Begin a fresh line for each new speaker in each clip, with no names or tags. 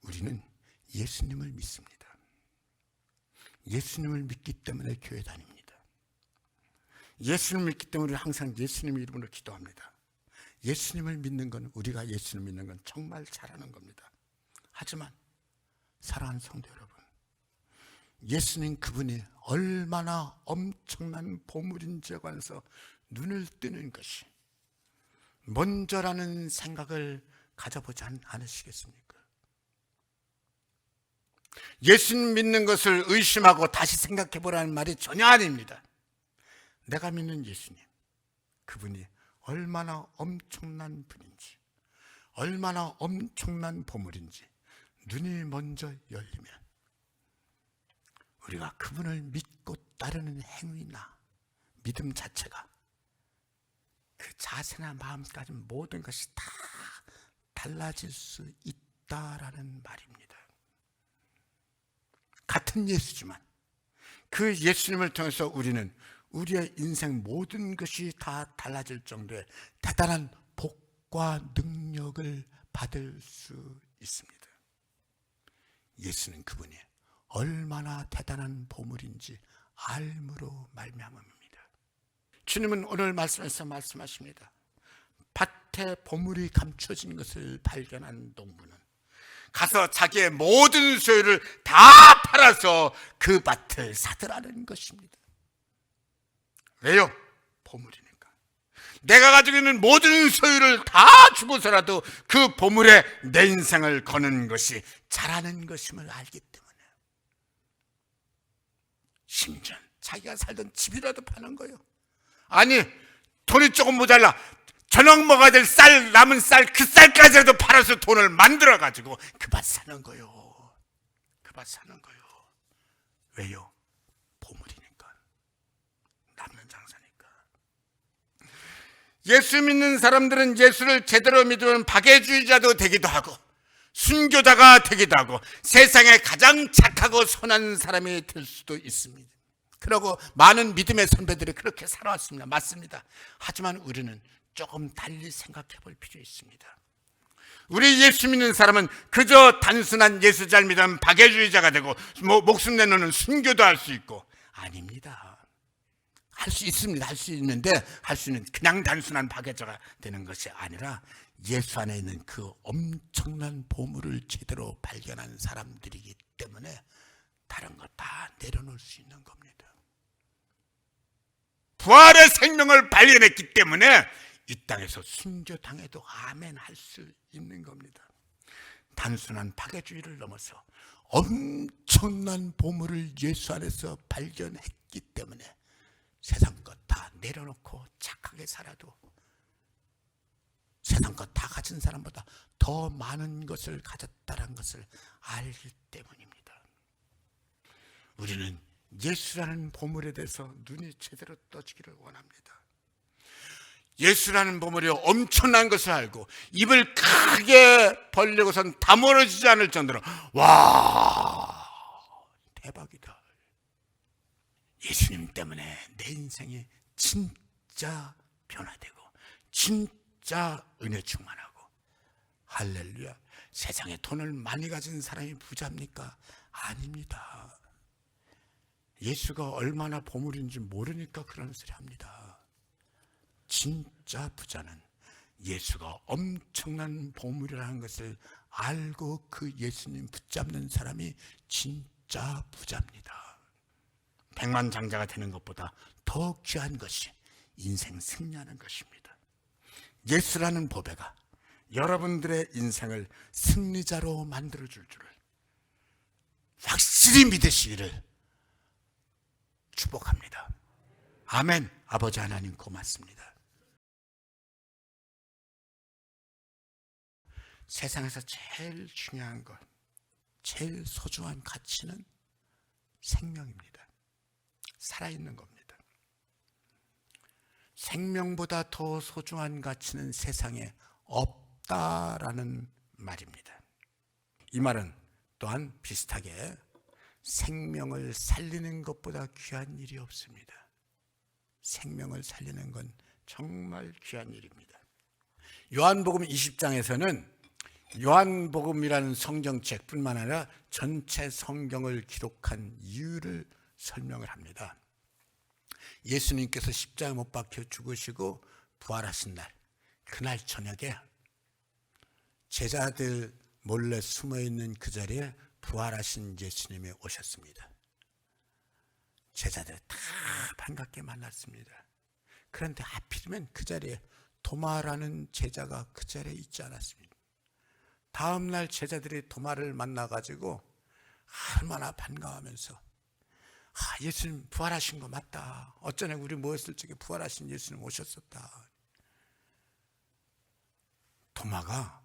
우리는 예수님을 믿습니다. 예수님을 믿기 때문에 교회 다닙니다. 예수님을 믿기 때문에 항상 예수님의 이름으로 기도합니다. 예수님을 믿는 건, 우리가 예수님을 믿는 건 정말 잘하는 겁니다. 하지만 사랑하는 성도 여러분, 예수님 그분이 얼마나 엄청난 보물인지에 관해서 눈을 뜨는 것이 먼저라는 생각을 가져보지 않으시겠습니까? 예수님 믿는 것을 의심하고 다시 생각해 보라는 말이 전혀 아닙니다. 내가 믿는 예수님, 그분이 얼마나 엄청난 분인지, 얼마나 엄청난 보물인지 눈이 먼저 열리면 우리가 그분을 믿고 따르는 행위나 믿음 자체가, 그 자세나 마음까지 모든 것이 다 달라질 수 있다라는 말입니다. 같은 예수지만 그 예수님을 통해서 우리는 우리의 인생 모든 것이 다 달라질 정도의 대단한 복과 능력을 받을 수 있습니다. 예수는 그분이 얼마나 대단한 보물인지 알므로 말미암음입니다. 주님은 오늘 말씀에서 말씀하십니다. 밭에 보물이 감춰진 것을 발견한 농부는 가서 자기의 모든 소유를 다 팔아서 그 밭을 사들라는 것입니다. 왜요? 보물이니까. 내가 가지고 있는 모든 소유를 다 주고서라도 그 보물에 내 인생을 거는 것이 잘하는 것임을 알기 때문에, 심지어 자기가 살던 집이라도 파는 거예요. 아니, 돈이 조금 모자라 저녁 먹어야 될 쌀, 남은 쌀, 그 쌀까지라도 팔아서 돈을 만들어 가지고 그 밭 사는 거요. 그 밭 사는 거요. 왜요? 보물이니까. 남는 장사니까. 예수 믿는 사람들은 예수를 제대로 믿으면 박애주의자도 되기도 하고 순교자가 되기도 하고 세상에 가장 착하고 선한 사람이 될 수도 있습니다. 그리고 많은 믿음의 선배들이 그렇게 살아왔습니다. 맞습니다. 하지만 우리는 조금 달리 생각해 볼 필요 있습니다. 우리 예수 믿는 사람은 그저 단순한 예수 잘 믿으면 박애주의자가 되고 목숨 내놓는 순교도 할 수 있고, 아닙니다. 할 수 있습니다. 할 수 있는데 할 수 있는 그냥 단순한 박애자가 되는 것이 아니라 예수 안에 있는 그 엄청난 보물을 제대로 발견한 사람들이기 때문에 다른 것 다 내려놓을 수 있는 겁니다. 부활의 생명을 발견했기 때문에 이 땅에서 순교당해도 아멘 할 수 있는 겁니다. 단순한 박애주의를 넘어서 엄청난 보물을 예수 안에서 발견했기 때문에 세상 것 다 내려놓고 착하게 살아도 세상 것 다 가진 사람보다 더 많은 것을 가졌다는 것을 알기 때문입니다. 우리는 예수라는 보물에 대해서 눈이 제대로 떠지기를 원합니다. 예수라는 보물이 엄청난 것을 알고 입을 크게 벌리고선 다물어지지 않을 정도로 와, 대박이다. 예수님 때문에 내 인생이 진짜 변화되고 진짜 은혜 충만하고, 할렐루야. 세상에 돈을 많이 가진 사람이 부자입니까? 아닙니다. 예수가 얼마나 보물인지 모르니까 그런 소리 합니다. 진짜 부자는 예수가 엄청난 보물이라는 것을 알고 그 예수님 붙잡는 사람이 진짜 부자입니다. 백만장자가 되는 것보다 더 귀한 것이 인생 승리하는 것입니다. 예수라는 보배가 여러분들의 인생을 승리자로 만들어줄 줄을 확실히 믿으시기를 축복합니다. 아멘. 아버지 하나님 고맙습니다. 세상에서 제일 중요한 것, 제일 소중한 가치는 생명입니다. 살아있는 겁니다. 생명보다 더 소중한 가치는 세상에 없다라는 말입니다. 이 말은 또한 비슷하게 생명을 살리는 것보다 귀한 일이 없습니다. 생명을 살리는 건 정말 귀한 일입니다. 요한복음 20장에서는 요한복음이라는 성경책뿐만 아니라 전체 성경을 기록한 이유를 설명을 합니다. 예수님께서 십자가에 못 박혀 죽으시고 부활하신 날, 그날 저녁에 제자들 몰래 숨어있는 그 자리에 부활하신 예수님이 오셨습니다. 제자들 다 반갑게 만났습니다. 그런데 하필이면 그 자리에 도마라는 제자가 그 자리에 있지 않았습니다. 다음날 제자들이 도마를 만나가지고 얼마나 반가워하면서 예수님 부활하신 거 맞다. 어쩌네 우리 모였을 적에 부활하신 예수님 오셨었다. 도마가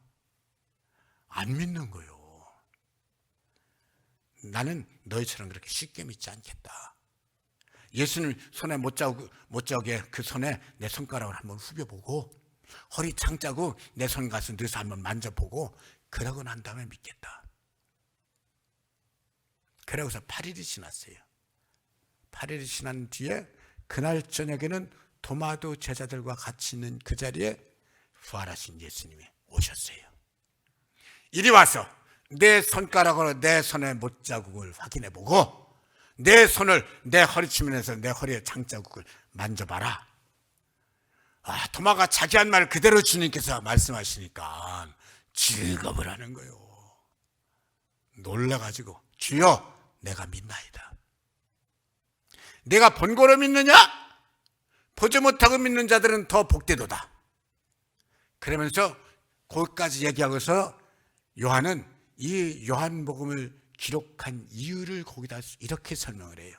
안 믿는 거예요. 나는 너희처럼 그렇게 쉽게 믿지 않겠다. 예수님 손에 못자국에 그 손에 내 손가락을 한번 후벼보고 허리 창자국 내 손 가서 넣어서 한번 만져보고 그러고 난 다음에 믿겠다. 그러고서 8일이 지났어요. 8일이 지난 뒤에 그날 저녁에는 도마도 제자들과 같이 있는 그 자리에 부활하신 예수님이 오셨어요. 이리 와서 내 손가락으로 내 손의 못자국을 확인해보고 내 손을 내 허리치면에서 내 허리에 장자국을 만져봐라. 도마가 자기 한 말 그대로 주님께서 말씀하시니까 즐겁을 하는 거예요. 놀라가지고 주여 내가 믿나이다. 내가 본고로 믿느냐? 보지 못하고 믿는 자들은 더 복되도다. 그러면서 거기까지 얘기하고서 요한은 이 요한복음을 기록한 이유를 거기다 이렇게 설명을 해요.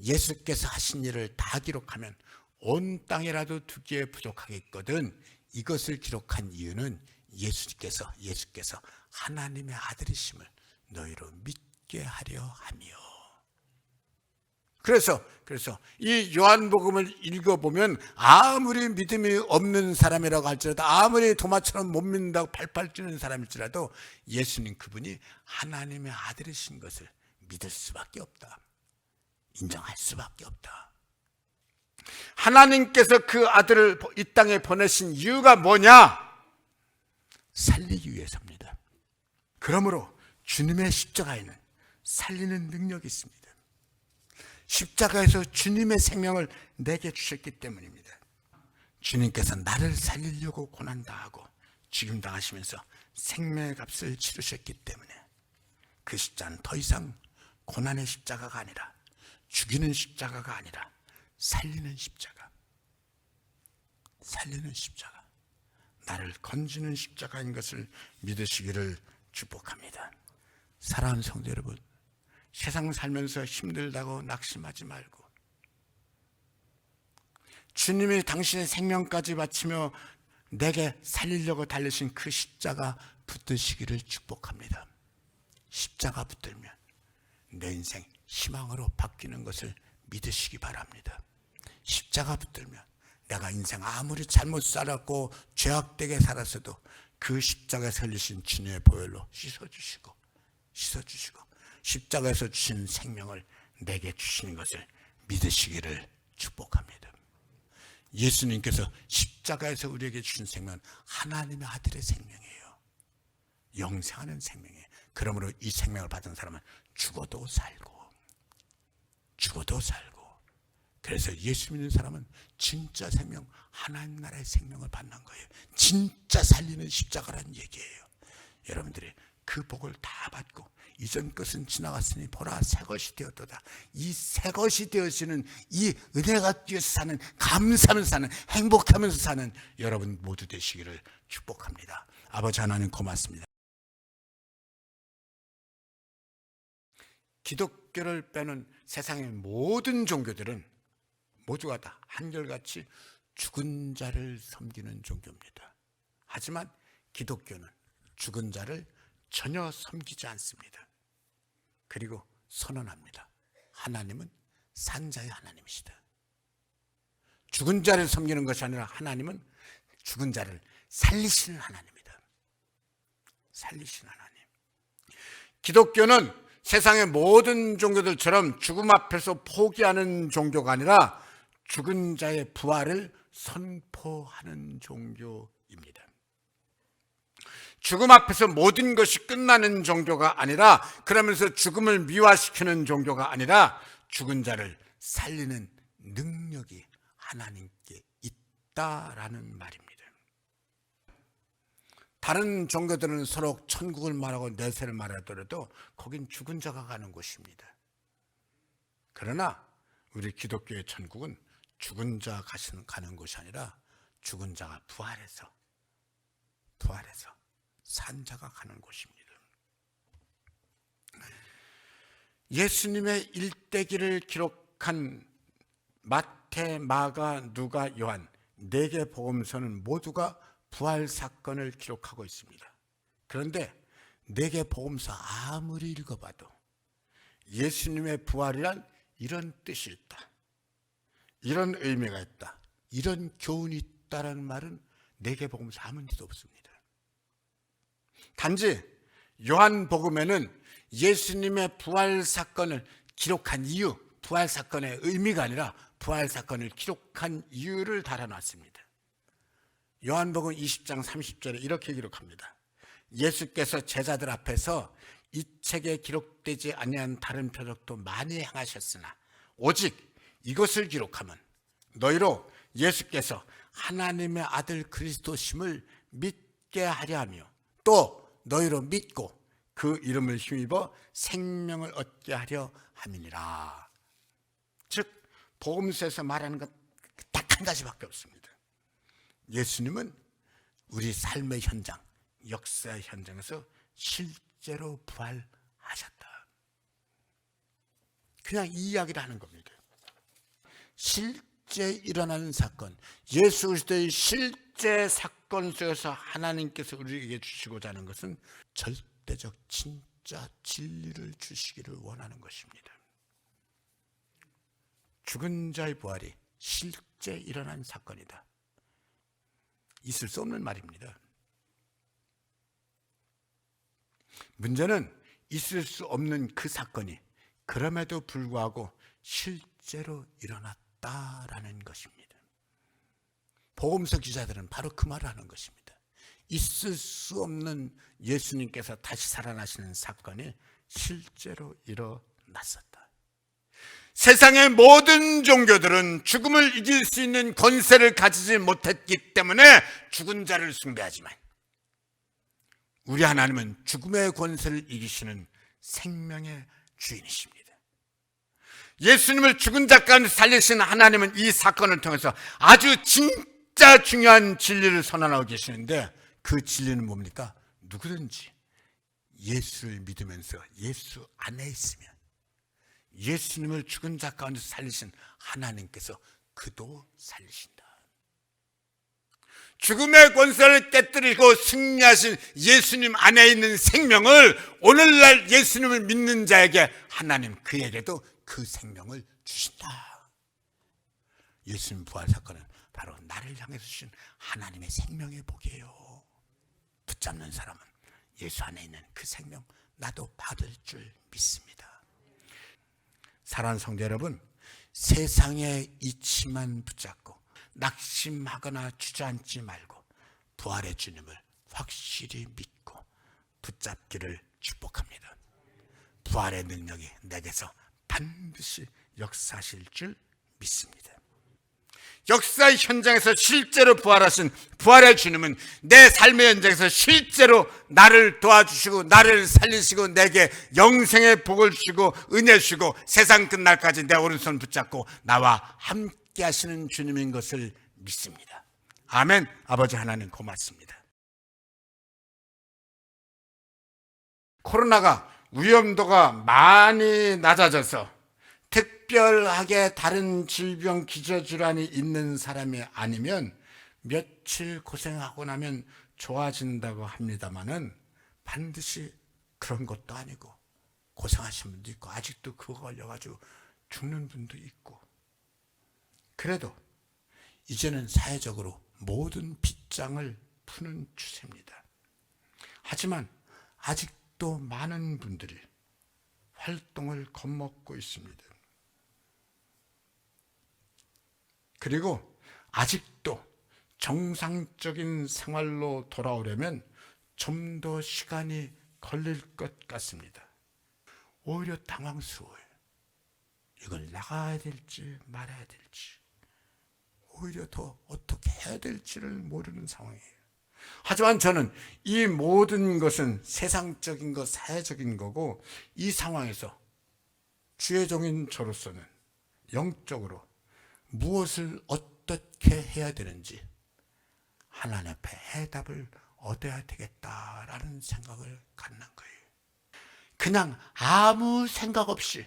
예수께서 하신 일을 다 기록하면 온 땅이라도 두기에 부족하겠거든. 이것을 기록한 이유는 예수께서 하나님의 아들이심을 너희로 믿게 하려 하며. 그래서 이 요한복음을 읽어보면 아무리 믿음이 없는 사람이라고 할지라도 아무리 도마처럼 못 믿는다고 팔팔 뛰는 사람일지라도 예수님 그분이 하나님의 아들이신 것을 믿을 수밖에 없다. 인정할 수밖에 없다. 하나님께서 그 아들을 이 땅에 보내신 이유가 뭐냐? 살리기 위해서입니다. 그러므로 주님의 십자가에는 살리는 능력이 있습니다. 십자가에서 주님의 생명을 내게 주셨기 때문입니다. 주님께서 나를 살리려고 고난당하고 죽임당하시면서 생명의 값을 치르셨기 때문에 그 십자가는 더 이상 고난의 십자가가 아니라 죽이는 십자가가 아니라 살리는 십자가, 나를 건지는 십자가인 것을 믿으시기를 축복합니다. 사랑하는 성도 여러분, 세상 살면서 힘들다고 낙심하지 말고 주님이 당신의 생명까지 바치며 내게 살리려고 달리신 그 십자가 붙드시기를 축복합니다. 십자가 붙들면 내 인생 희망으로 바뀌는 것을 믿으시기 바랍니다. 십자가 붙들면 내가 인생 아무리 잘못 살았고 죄악되게 살았어도 그 십자가에 설리신 주님의 보혈로 씻어주시고 십자가에서 주신 생명을 내게 주시는 것을 믿으시기를 축복합니다. 예수님께서 십자가에서 우리에게 주신 생명은 하나님의 아들의 생명이에요. 영생하는 생명이에요. 그러므로 이 생명을 받은 사람은 죽어도 살고 그래서 예수 믿는 사람은 진짜 생명, 하나님 나라의 생명을 받는 거예요. 진짜 살리는 십자가라는 얘기예요. 여러분들이 그 복을 다 받고 이전 것은 지나갔으니 보라 새 것이 되었도다. 이 새 것이 되어지는 이 은혜가 뛰어서 사는, 감사하면서 사는, 행복하면서 사는 여러분 모두 되시기를 축복합니다. 아버지 하나님 고맙습니다. 기독교를 빼는 세상의 모든 종교들은 모두가 다 한결같이 죽은 자를 섬기는 종교입니다. 하지만 기독교는 죽은 자를 전혀 섬기지 않습니다. 그리고 선언합니다. 하나님은 산자의 하나님이시다. 죽은 자를 섬기는 것이 아니라 하나님은 죽은 자를 살리시는 하나님이다. 살리시는 하나님. 기독교는 세상의 모든 종교들처럼 죽음 앞에서 포기하는 종교가 아니라 죽은 자의 부활을 선포하는 종교입니다. 죽음 앞에서 모든 것이 끝나는 종교가 아니라, 그러면서 죽음을 미화시키는 종교가 아니라 죽은 자를 살리는 능력이 하나님께 있다라는 말입니다. 다른 종교들은 서로 천국을 말하고 내세를 말하더라도 거긴 죽은 자가 가는 곳입니다. 그러나 우리 기독교의 천국은 죽은 자 가는 곳이 아니라 죽은 자가 부활해서 산 자가 가는 곳입니다. 예수님의 일대기를 기록한 마태, 마가, 누가, 요한 4개 복음서는 모두가 부활 사건을 기록하고 있습니다. 그런데 4개 복음서 아무리 읽어봐도 예수님의 부활이란 이런 뜻이 있다, 이런 의미가 있다, 이런 교훈이 있다라는 말은 4개 복음서 아무 데도 없습니다. 단지 요한복음에는 예수님의 부활 사건을 기록한 이유, 부활 사건의 의미가 아니라 부활 사건을 기록한 이유를 달아놨습니다. 요한복음 20장 30절에 이렇게 기록합니다. 예수께서 제자들 앞에서 이 책에 기록되지 아니한 다른 표적도 많이 행하셨으나 오직 이것을 기록하면 너희로 예수께서 하나님의 아들 그리스도심을 믿게 하려 하며 또 너희로 믿고 그 이름을 힘입어 생명을 얻게 하려 함이니라. 즉 복음서에서 말하는 것 딱 한 가지밖에 없습니다. 예수님은 우리 삶의 현장, 역사의 현장에서 실제로 부활하셨다. 그냥 이 이야기를 하는 겁니다. 실제 일어나는 사건, 예수 그리스도의 실제 사건 속에서 하나님께서 우리에게 주시고자 하는 것은 절대적 진짜 진리를 주시기를 원하는 것입니다. 죽은 자의 부활이 실제 일어난 사건이다. 있을 수 없는 말입니다. 문제는 있을 수 없는 그 사건이 그럼에도 불구하고 실제로 일어났다라는 것입니다. 복음서 기자들은 바로 그 말을 하는 것입니다. 있을 수 없는 예수님께서 다시 살아나시는 사건이 실제로 일어났었다. 세상의 모든 종교들은 죽음을 이길 수 있는 권세를 가지지 못했기 때문에 죽은 자를 숭배하지만 우리 하나님은 죽음의 권세를 이기시는 생명의 주인이십니다. 예수님을 죽은 자 가운데 살리신 하나님은 이 사건을 통해서 아주 진짜 중요한 진리를 선언하고 계시는데 그 진리는 뭡니까? 누구든지 예수를 믿으면서 예수 안에 있으면 예수님을 죽은 자 가운데 살리신 하나님께서 그도 살리신다. 죽음의 권세를 깨뜨리고 승리하신 예수님 안에 있는 생명을 오늘날 예수님을 믿는 자에게 하나님 그에게도 그 생명을 주신다. 예수님 부활 사건은 바로 나를 향해서 주신 하나님의 생명의 복이에요. 붙잡는 사람은 예수 안에 있는 그 생명 나도 받을 줄 믿습니다. 사랑하는 성도 여러분, 세상의 이치만 붙잡고 낙심하거나 주저앉지 말고 부활의 주님을 확실히 믿고 붙잡기를 축복합니다. 부활의 능력이 내게서 반드시 역사하실 줄 믿습니다. 역사의 현장에서 실제로 부활하신 부활의 주님은 내 삶의 현장에서 실제로 나를 도와주시고 나를 살리시고 내게 영생의 복을 주시고 은혜 주시고 세상 끝날까지 내 오른손 붙잡고 나와 함께 하시는 주님인 것을 믿습니다. 아멘. 아버지 하나님 고맙습니다. 코로나가 위험도가 많이 낮아져서 특별하게 다른 질병 기저질환이 있는 사람이 아니면 며칠 고생하고 나면 좋아진다고 합니다마는 반드시 그런 것도 아니고 고생하신 분도 있고 아직도 그거 걸려가지고 죽는 분도 있고 그래도 이제는 사회적으로 모든 빗장을 푸는 추세입니다. 하지만 아직도 많은 분들이 활동을 겁먹고 있습니다. 그리고 아직도 정상적인 생활로 돌아오려면 좀 더 시간이 걸릴 것 같습니다. 오히려 당황스러워요. 이걸 나가야 될지 말아야 될지, 오히려 더 어떻게 해야 될지를 모르는 상황이에요. 하지만 저는 이 모든 것은 세상적인 것, 사회적인 거고, 이 상황에서 주의 종인 저로서는 영적으로 무엇을 어떻게 해야 되는지 하나님 앞에 해답을 얻어야 되겠다라는 생각을 갖는 거예요. 그냥 아무 생각 없이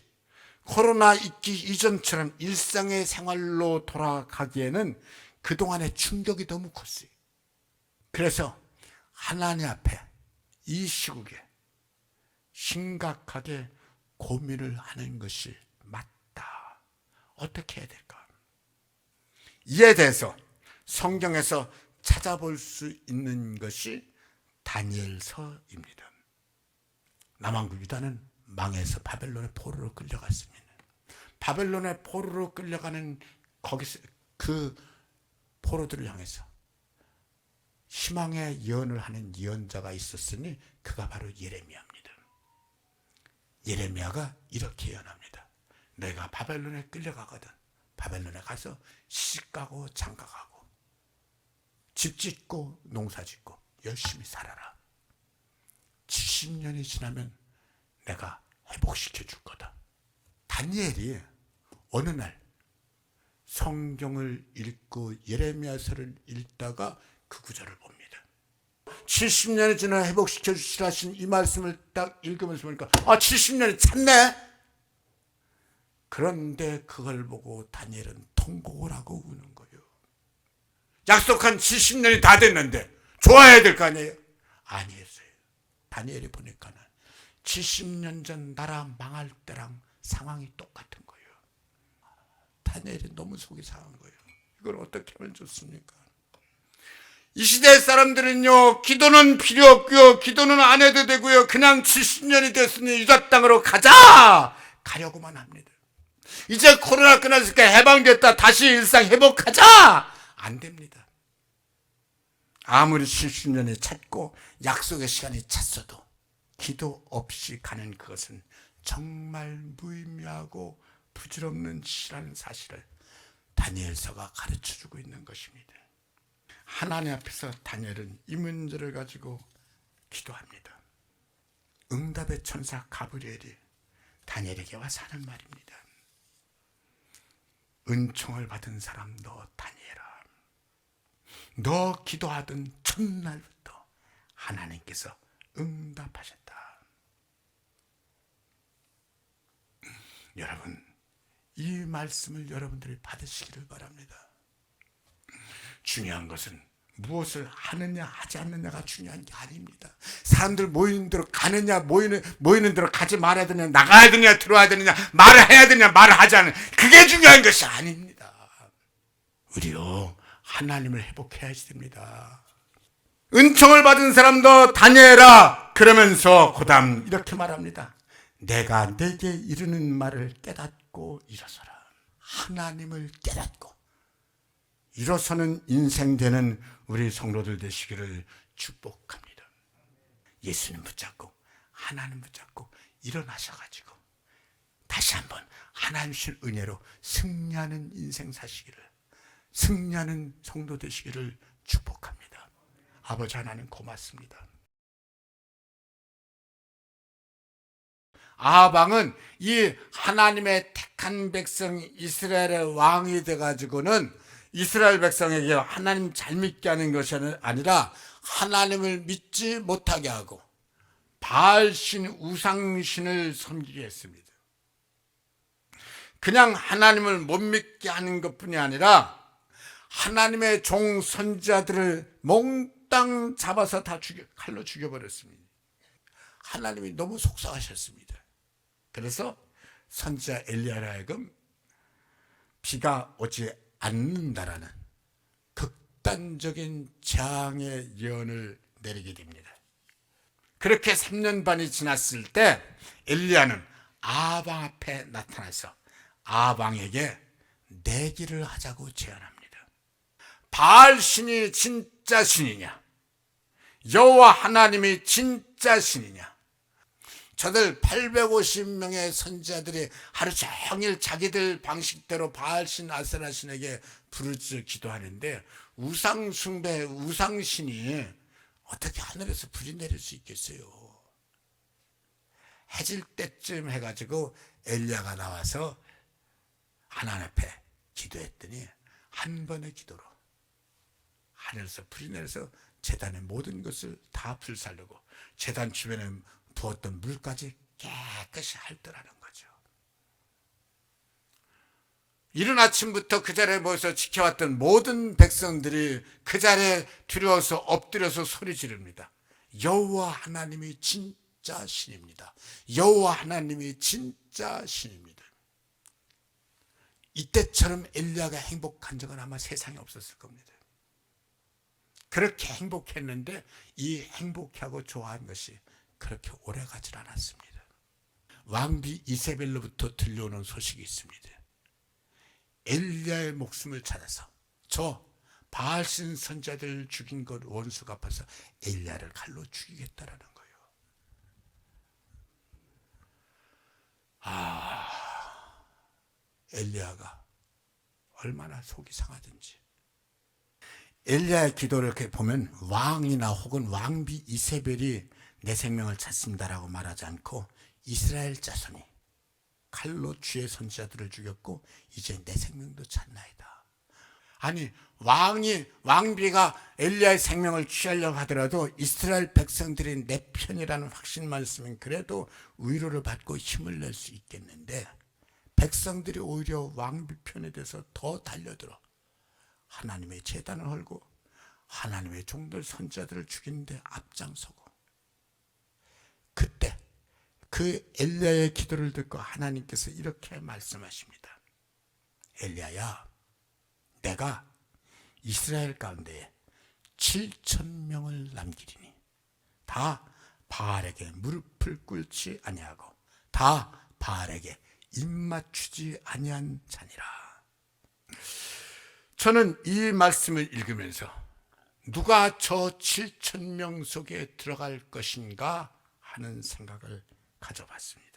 코로나 있기 이전처럼 일상의 생활로 돌아가기에는 그동안의 충격이 너무 컸어요. 그래서 하나님 앞에 이 시국에 심각하게 고민을 하는 것이 맞다. 어떻게 해야 될까? 이에 대해서 성경에서 찾아볼 수 있는 것이 다니엘서입니다. 남왕국 유다는 망해서 바벨론의 포로로 끌려갔습니다. 바벨론의 포로로 끌려가는 거기서 그 포로들을 향해서 희망의 예언을 하는 예언자가 있었으니 그가 바로 예레미야입니다. 예레미야가 이렇게 예언합니다. 내가 바벨론에 끌려가거든 바벨론에 가서 시집가고 장가가고 집 짓고 농사 짓고 열심히 살아라. 70년이 지나면 내가 회복시켜 줄 거다. 다니엘이 어느 날 성경을 읽고 예레미야서를 읽다가 그 구절을 봅니다. 70년이 지나 회복시켜 주시라 하신 이 말씀을 딱 읽으면서 보니까 70년이 찼네. 그런데 그걸 보고 다니엘은 통곡을 하고 우는 거예요. 약속한 70년이 다 됐는데 좋아해야 될 거 아니에요? 아니었어요. 다니엘이 보니까는 70년 전 나라 망할 때랑 상황이 똑같은 거예요. 다니엘이 너무 속이 상한 거예요. 이걸 어떻게 하면 좋습니까? 이 시대 사람들은요, 기도는 필요 없고요, 기도는 안 해도 되고요, 그냥 70년이 됐으니 유다 땅으로 가자! 가려고만 합니다. 이제 코로나 끝났으니까 해방됐다, 다시 일상 회복하자! 안 됩니다. 아무리 70년이 찼고 약속의 시간이 찼어도 기도 없이 가는 그것은 정말 무의미하고 부질없는 짓이라는 사실을 다니엘서가 가르쳐주고 있는 것입니다. 하나님 앞에서 다니엘은 이 문제를 가지고 기도합니다. 응답의 천사 가브리엘이 다니엘에게 와서 하는 말입니다. 은총을 받은 사람 너 다니엘아, 너 기도하던 첫날부터 하나님께서 응답하셨다. 여러분, 이 말씀을 여러분들이 받으시기를 바랍니다. 중요한 것은 무엇을 하느냐 하지 않느냐가 중요한 게 아닙니다. 사람들 모이는 대로 가느냐, 모이는 대로 가지 말아야 되느냐, 나가야 되느냐, 들어와야 되느냐, 말을 해야 되느냐, 말을 하지 않느냐, 그게 중요한 것이 아닙니다. 우리요, 하나님을 회복해야 됩니다. 은총을 받은 사람도 다니엘아, 그러면서 그다음 이렇게 말합니다. 내가 내게 이르는 말을 깨닫고 일어서라. 하나님을 깨닫고 일어서는 인생 되는 우리 성도들 되시기를 축복합니다. 예수님 붙잡고 하나님 붙잡고 일어나셔가지고 다시 한번 하나님 신 은혜로 승리하는 인생 사시기를, 승리하는 성도 되시기를 축복합니다. 아버지 하나님 고맙습니다. 아방은 이 하나님의 택한 백성 이스라엘의 왕이 돼가지고는 이스라엘 백성에게 하나님 잘 믿게 하는 것이 아니라 하나님을 믿지 못하게 하고 바알신 우상신을 섬기게 했습니다. 그냥 하나님을 못 믿게 하는 것뿐이 아니라 하나님의 종 선지자들을 몽땅 잡아서 다 칼로 죽여버렸습니다. 하나님이 너무 속상하셨습니다. 그래서 선지자 엘리야로 하여금 비가 오지 않는다라는 극단적인 재앙의 예언을 내리게 됩니다. 그렇게 3년 반이 지났을 때 엘리야는 아방 앞에 나타나서 아방에게 내기를 하자고 제안합니다. 바알 신이 진짜 신이냐, 여호와 하나님이 진짜 신이냐? 저들 850명의 선지자들이 하루 종일 자기들 방식대로 바알신 아세라신에게 부르짖어 기도하는데 우상 숭배, 우상신이 어떻게 하늘에서 불이 내릴 수 있겠어요? 해질 때쯤 해가지고 엘리야가 나와서 하나님 앞에 기도했더니 한 번의 기도로 하늘에서 불이 내려서 제단의 모든 것을 다 불살르고 제단 주변에 부었던 물까지 깨끗이 핥더라는 거죠. 이른 아침부터 그 자리에 모여서 지켜왔던 모든 백성들이 그 자리에 두려워서 엎드려서 소리 지릅니다. 여호와 하나님이 진짜 신입니다. 여호와 하나님이 진짜 신입니다. 이때처럼 엘리야가 행복한 적은 아마 세상에 없었을 겁니다. 그렇게 행복했는데 이 행복하고 좋아한 것이 그렇게 오래가질 않았습니다. 왕비 이세벨로부터 들려오는 소식이 있습니다. 엘리야의 목숨을 찾아서 저 바알신 선자들 죽인 것 원수 갚아서 엘리야를 칼로 죽이겠다라는 거예요. 엘리야가 얼마나 속이 상하든지. 엘리야의 기도를 이렇게 보면 왕이나 혹은 왕비 이세벨이 내 생명을 찾습니다라고 말하지 않고 이스라엘 자손이 칼로 주의 선지자들을 죽였고 이제 내 생명도 찾나이다. 아니 왕비가 엘리야의 생명을 취하려고 하더라도 이스라엘 백성들이 내 편이라는 확신만 있으면 그래도 위로를 받고 힘을 낼 수 있겠는데 백성들이 오히려 왕비 편에 대해서 더 달려들어 하나님의 제단을 헐고 하나님의 종들 선지자들을 죽이는데 앞장서고 그때 그 엘리야의 기도를 듣고 하나님께서 이렇게 말씀하십니다. 엘리야야, 내가 이스라엘 가운데 7,000명을 남기리니 다 바알에게 무릎을 꿇지 아니하고 다 바알에게 입맞추지 아니한 자니라. 저는 이 말씀을 읽으면서 누가 저 7,000명 속에 들어갈 것인가 하는 생각을 가져봤습니다.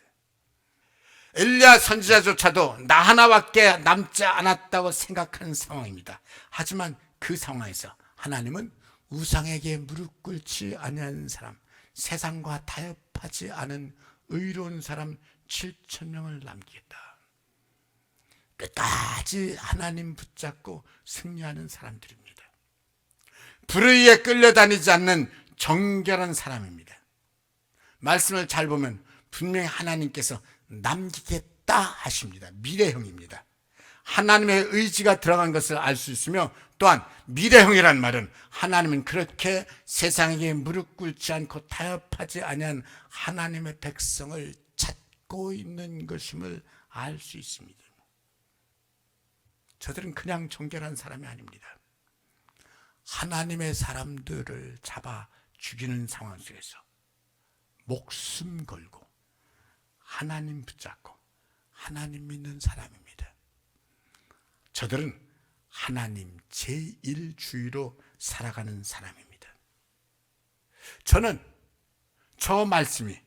엘리야 선지자조차도 나 하나밖에 남지 않았다고 생각하는 상황입니다. 하지만 그 상황에서 하나님은 우상에게 무릎 꿇지 아니하는 사람, 세상과 타협하지 않은 의로운 사람 7,000명을 남기겠다. 끝까지 하나님 붙잡고 승리하는 사람들입니다. 불의에 끌려다니지 않는 정결한 사람입니다. 말씀을 잘 보면 분명히 하나님께서 남기겠다 하십니다. 미래형입니다. 하나님의 의지가 들어간 것을 알 수 있으며 또한 미래형이란 말은 하나님은 그렇게 세상에게 무릎 꿇지 않고 타협하지 아니한 하나님의 백성을 찾고 있는 것임을 알 수 있습니다. 저들은 그냥 정결한 사람이 아닙니다. 하나님의 사람들을 잡아 죽이는 상황 속에서 목숨 걸고 하나님 붙잡고 하나님 믿는 사람입니다. 저들은 하나님 제1주의로 살아가는 사람입니다. 저는 저 말씀이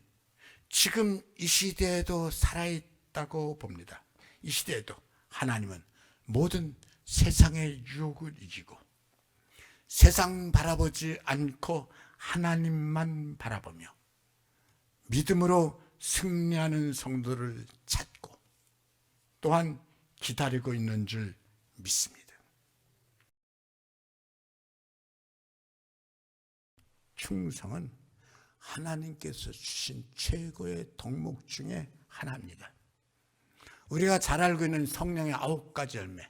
지금 이 시대에도 살아있다고 봅니다. 이 시대에도 하나님은 모든 세상의 유혹을 이기고 세상 바라보지 않고 하나님만 바라보며 믿음으로 승리하는 성도를 찾고 또한 기다리고 있는 줄 믿습니다. 충성은 하나님께서 주신 최고의 덕목 중에 하나입니다. 우리가 잘 알고 있는 성령의 9가지 열매,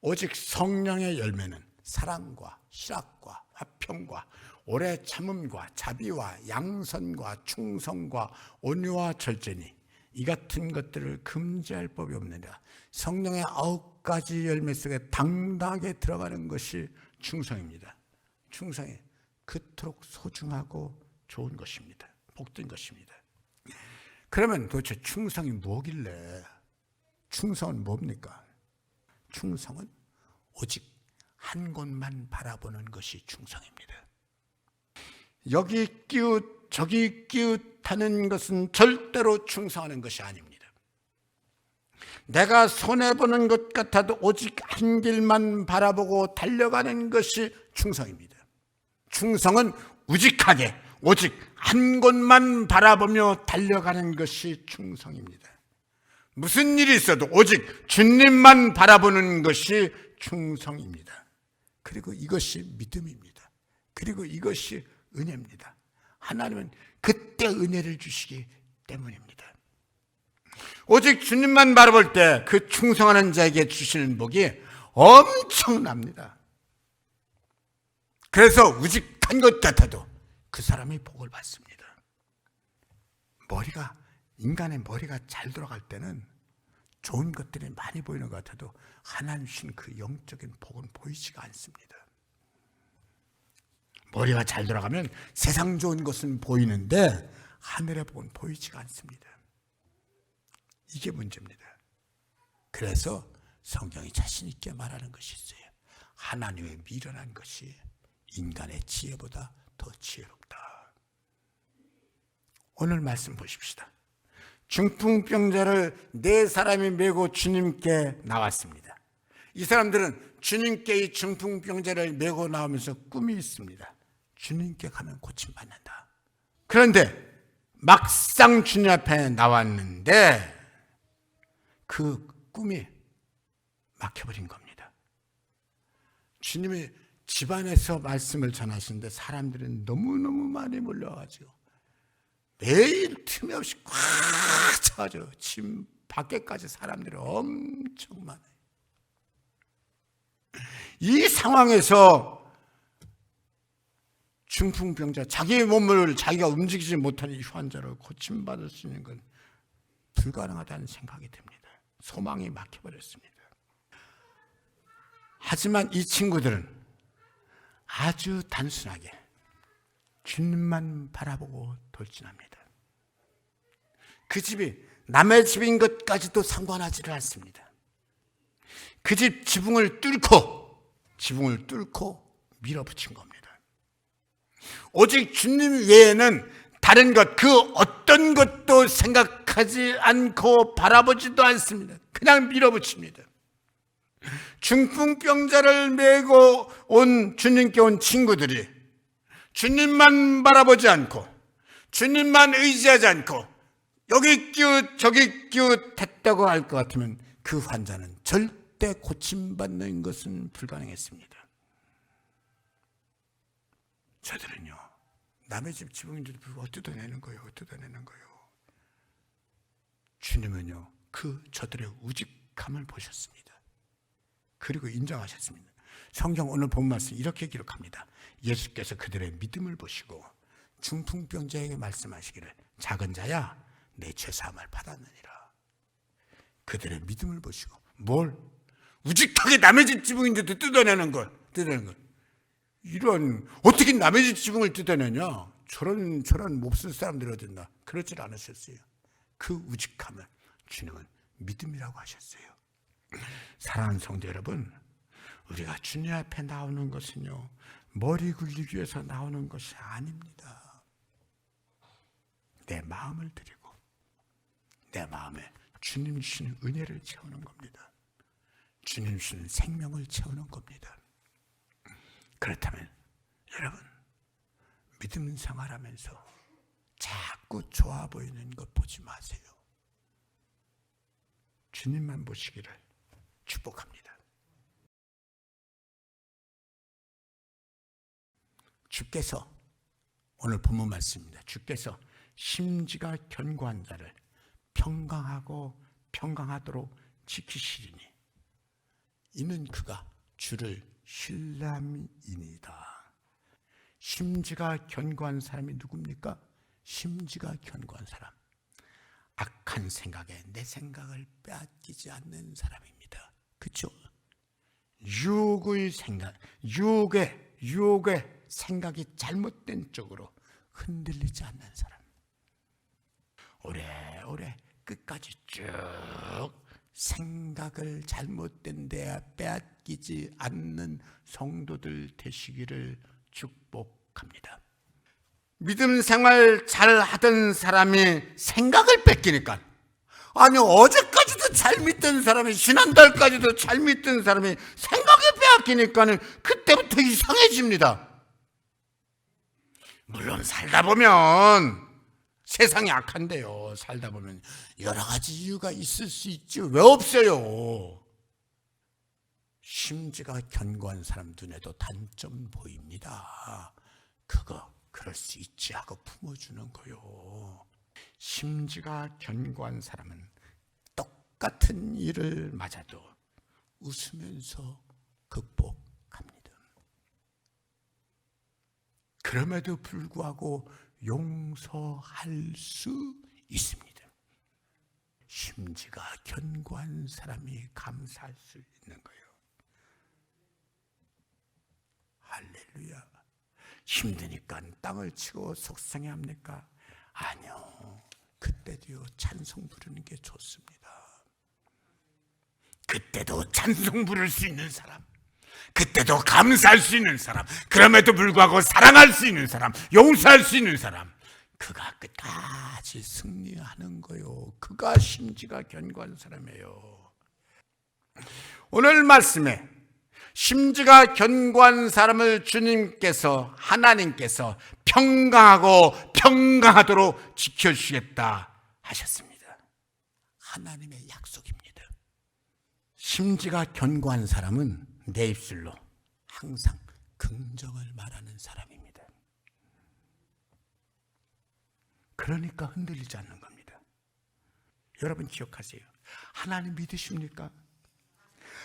오직 성령의 열매는 사랑과 희락과 화평과 오래 참음과 자비와 양선과 충성과 온유와 절제니 이 같은 것들을 금지할 법이 없느니라. 성령의 9가지 열매 속에 당당하게 들어가는 것이 충성입니다. 충성이 그토록 소중하고 좋은 것입니다. 복된 것입니다. 그러면 도대체 충성이 뭐길래? 충성은 뭡니까? 충성은 오직 한 곳만 바라보는 것이 충성입니다. 여기 끼웃 저기 끼웃하는 것은 절대로 충성하는 것이 아닙니다. 내가 손해보는 것 같아도 오직 한 길만 바라보고 달려가는 것이 충성입니다. 충성은 우직하게 오직 한 곳만 바라보며 달려가는 것이 충성입니다. 무슨 일이 있어도 오직 주님만 바라보는 것이 충성입니다. 그리고 이것이 믿음입니다. 그리고 이것이 은혜입니다. 하나님은 그때 은혜를 주시기 때문입니다. 오직 주님만 바라볼 때 그 충성하는 자에게 주시는 복이 엄청납니다. 그래서 우직한 것 같아도 그 사람이 복을 받습니다. 인간의 머리가 잘 돌아갈 때는 좋은 것들이 많이 보이는 것 같아도 하나님 주신 그 영적인 복은 보이지가 않습니다. 머리가 잘 돌아가면 세상 좋은 것은 보이는데 하늘의 복은 보이지가 않습니다. 이게 문제입니다. 그래서 성경이 자신 있게 말하는 것이 있어요. 하나님의 미련한 것이 인간의 지혜보다 더 지혜롭다. 오늘 말씀 보십시다. 중풍병자를 4사람이 메고 주님께 나왔습니다. 이 사람들은 주님께 이 중풍병자를 메고 나오면서 꿈이 있습니다. 주님께 가면 고침받는다. 그런데 막상 주님 앞에 나왔는데 그 꿈이 막혀버린 겁니다. 주님이 집안에서 말씀을 전하시는데 사람들은 너무너무 많이 몰려가지고 매일 틈이 없이 꽉 차죠. 집 밖에까지 사람들이 엄청 많아요. 이 상황에서 중풍병자, 자기 몸을 자기가 움직이지 못하는 이 환자를 고침받을 수 있는 건 불가능하다는 생각이 듭니다. 소망이 막혀버렸습니다. 하지만 이 친구들은 아주 단순하게 주님만 바라보고 돌진합니다. 그 집이 남의 집인 것까지도 상관하지를 않습니다. 그 집 지붕을 뚫고 밀어붙인 겁니다. 오직 주님 외에는 다른 것, 그 어떤 것도 생각하지 않고 바라보지도 않습니다. 그냥 밀어붙입니다. 중풍병자를 메고 온 주님께 온 친구들이 주님만 바라보지 않고 주님만 의지하지 않고 여기 끼웃 저기 끼웃 했다고 할 것 같으면 그 환자는 절대 고침받는 것은 불가능했습니다. 저들은요, 남의 집 지붕인데도 불구하고 뜯어내는 거예요. 주님은요, 저들의 우직함을 보셨습니다. 그리고 인정하셨습니다. 성경 오늘 본 말씀 이렇게 기록합니다. 예수께서 그들의 믿음을 보시고 중풍병자에게 말씀하시기를 작은 자야 내 죄사함을 받았느니라. 그들의 믿음을 보시고 뭘? 우직하게 남의 집 지붕인데도 뜯어내는 걸. 이런 어떻게 남의 집 지붕을 뜯어내냐? 저런 몹쓸 사람들이 어딨나? 그러질 않으셨어요. 그 우직함을 주님은 믿음이라고 하셨어요. 사랑하는 성도 여러분, 우리가 주님 앞에 나오는 것은요, 머리 굴리기 위해서 나오는 것이 아닙니다. 내 마음을 드리고 내 마음에 주님 주시는 은혜를 채우는 겁니다. 주님 주시는 생명을 채우는 겁니다. 그렇다면 여러분, 믿음 생활하면서 자꾸 좋아 보이는 것 보지 마세요. 주님만 보시기를 축복합니다. 주께서, 오늘 본문 말씀입니다. 주께서 심지가 견고한 자를 평강하도록 지키시리니 이는 그가 주를 신람이니이다. 심지가 견고한 사람이 누굽니까? 심지가 견고한 사람, 악한 생각에 내 생각을 빼앗기지 않는 사람입니다. 그렇죠? 유혹의 생각이 잘못된 쪽으로 흔들리지 않는 사람, 오래오래 끝까지 쭉 생각을 잘못된 데에 빼앗기지 않는 성도들 되시기를 축복합니다. 믿음 생활 잘 하던 사람이 생각을 뺏기니까, 아니 어제까지도 잘 믿던 사람이, 지난달까지도 잘 믿던 사람이 생각을 빼앗기니까는 그때부터 이상해집니다. 물론 살다 보면 세상이 악한데요, 살다 보면 여러 가지 이유가 있을 수 있죠. 왜 없어요? 심지가 견고한 사람 눈에도 단점 보입니다. 그럴 수 있지 하고 품어주는 거요. 심지가 견고한 사람은 똑같은 일을 맞아도 웃으면서 극복합니다. 그럼에도 불구하고 용서할 수 있습니다. 심지가 견고한 사람이 감사할 수 있는 거예요. 할렐루야. 힘드니까 땅을 치고 속상해합니까? 아니요. 그때도요, 찬송 부르는 게 좋습니다. 그때도 찬송 부를 수 있는 사람, 그때도 감사할 수 있는 사람, 그럼에도 불구하고 사랑할 수 있는 사람, 용서할 수 있는 사람, 그가 끝까지 승리하는 거요. 그가 심지가 견고한 사람이에요. 오늘 말씀에 심지가 견고한 사람을 주님께서, 하나님께서 평강하고 평강하도록 지켜주시겠다 하셨습니다. 하나님의 약속입니다. 심지가 견고한 사람은 내 입술로 항상 긍정을 말하는 사람입니다. 그러니까 흔들리지 않는 겁니다. 여러분 기억하세요. 하나님 믿으십니까?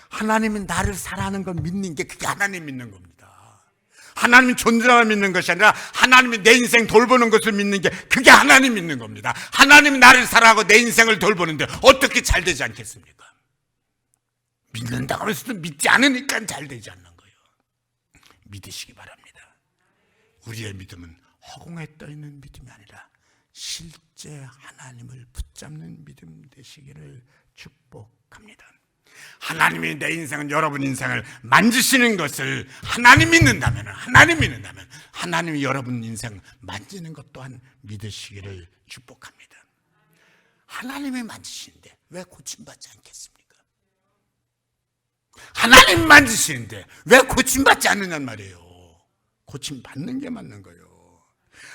하나님이 나를 사랑하는 걸 믿는 게, 그게 하나님 믿는 겁니다. 하나님 존재만 믿는 것이 아니라 하나님이 내 인생 돌보는 것을 믿는 게, 그게 하나님 믿는 겁니다. 하나님이 나를 사랑하고 내 인생을 돌보는데 어떻게 잘 되지 않겠습니까? 믿는다고 해서도 믿지 않으니까 잘 되지 않는 거예요. 믿으시기 바랍니다. 우리의 믿음은 허공에 떠있는 믿음이 아니라 실제 하나님을 붙잡는 믿음 되시기를 축복합니다. 하나님이 내 인생은, 여러분 인생을 만지시는 것을 하나님이 믿는다면 하나님이 여러분 인생 만지는 것 또한 믿으시기를 축복합니다. 하나님이 만지시는데 왜 고침받지 않겠습니까? 하나님 만지시는데 왜 고침받지 않느냐는 말이에요. 고침받는 게 맞는 거예요.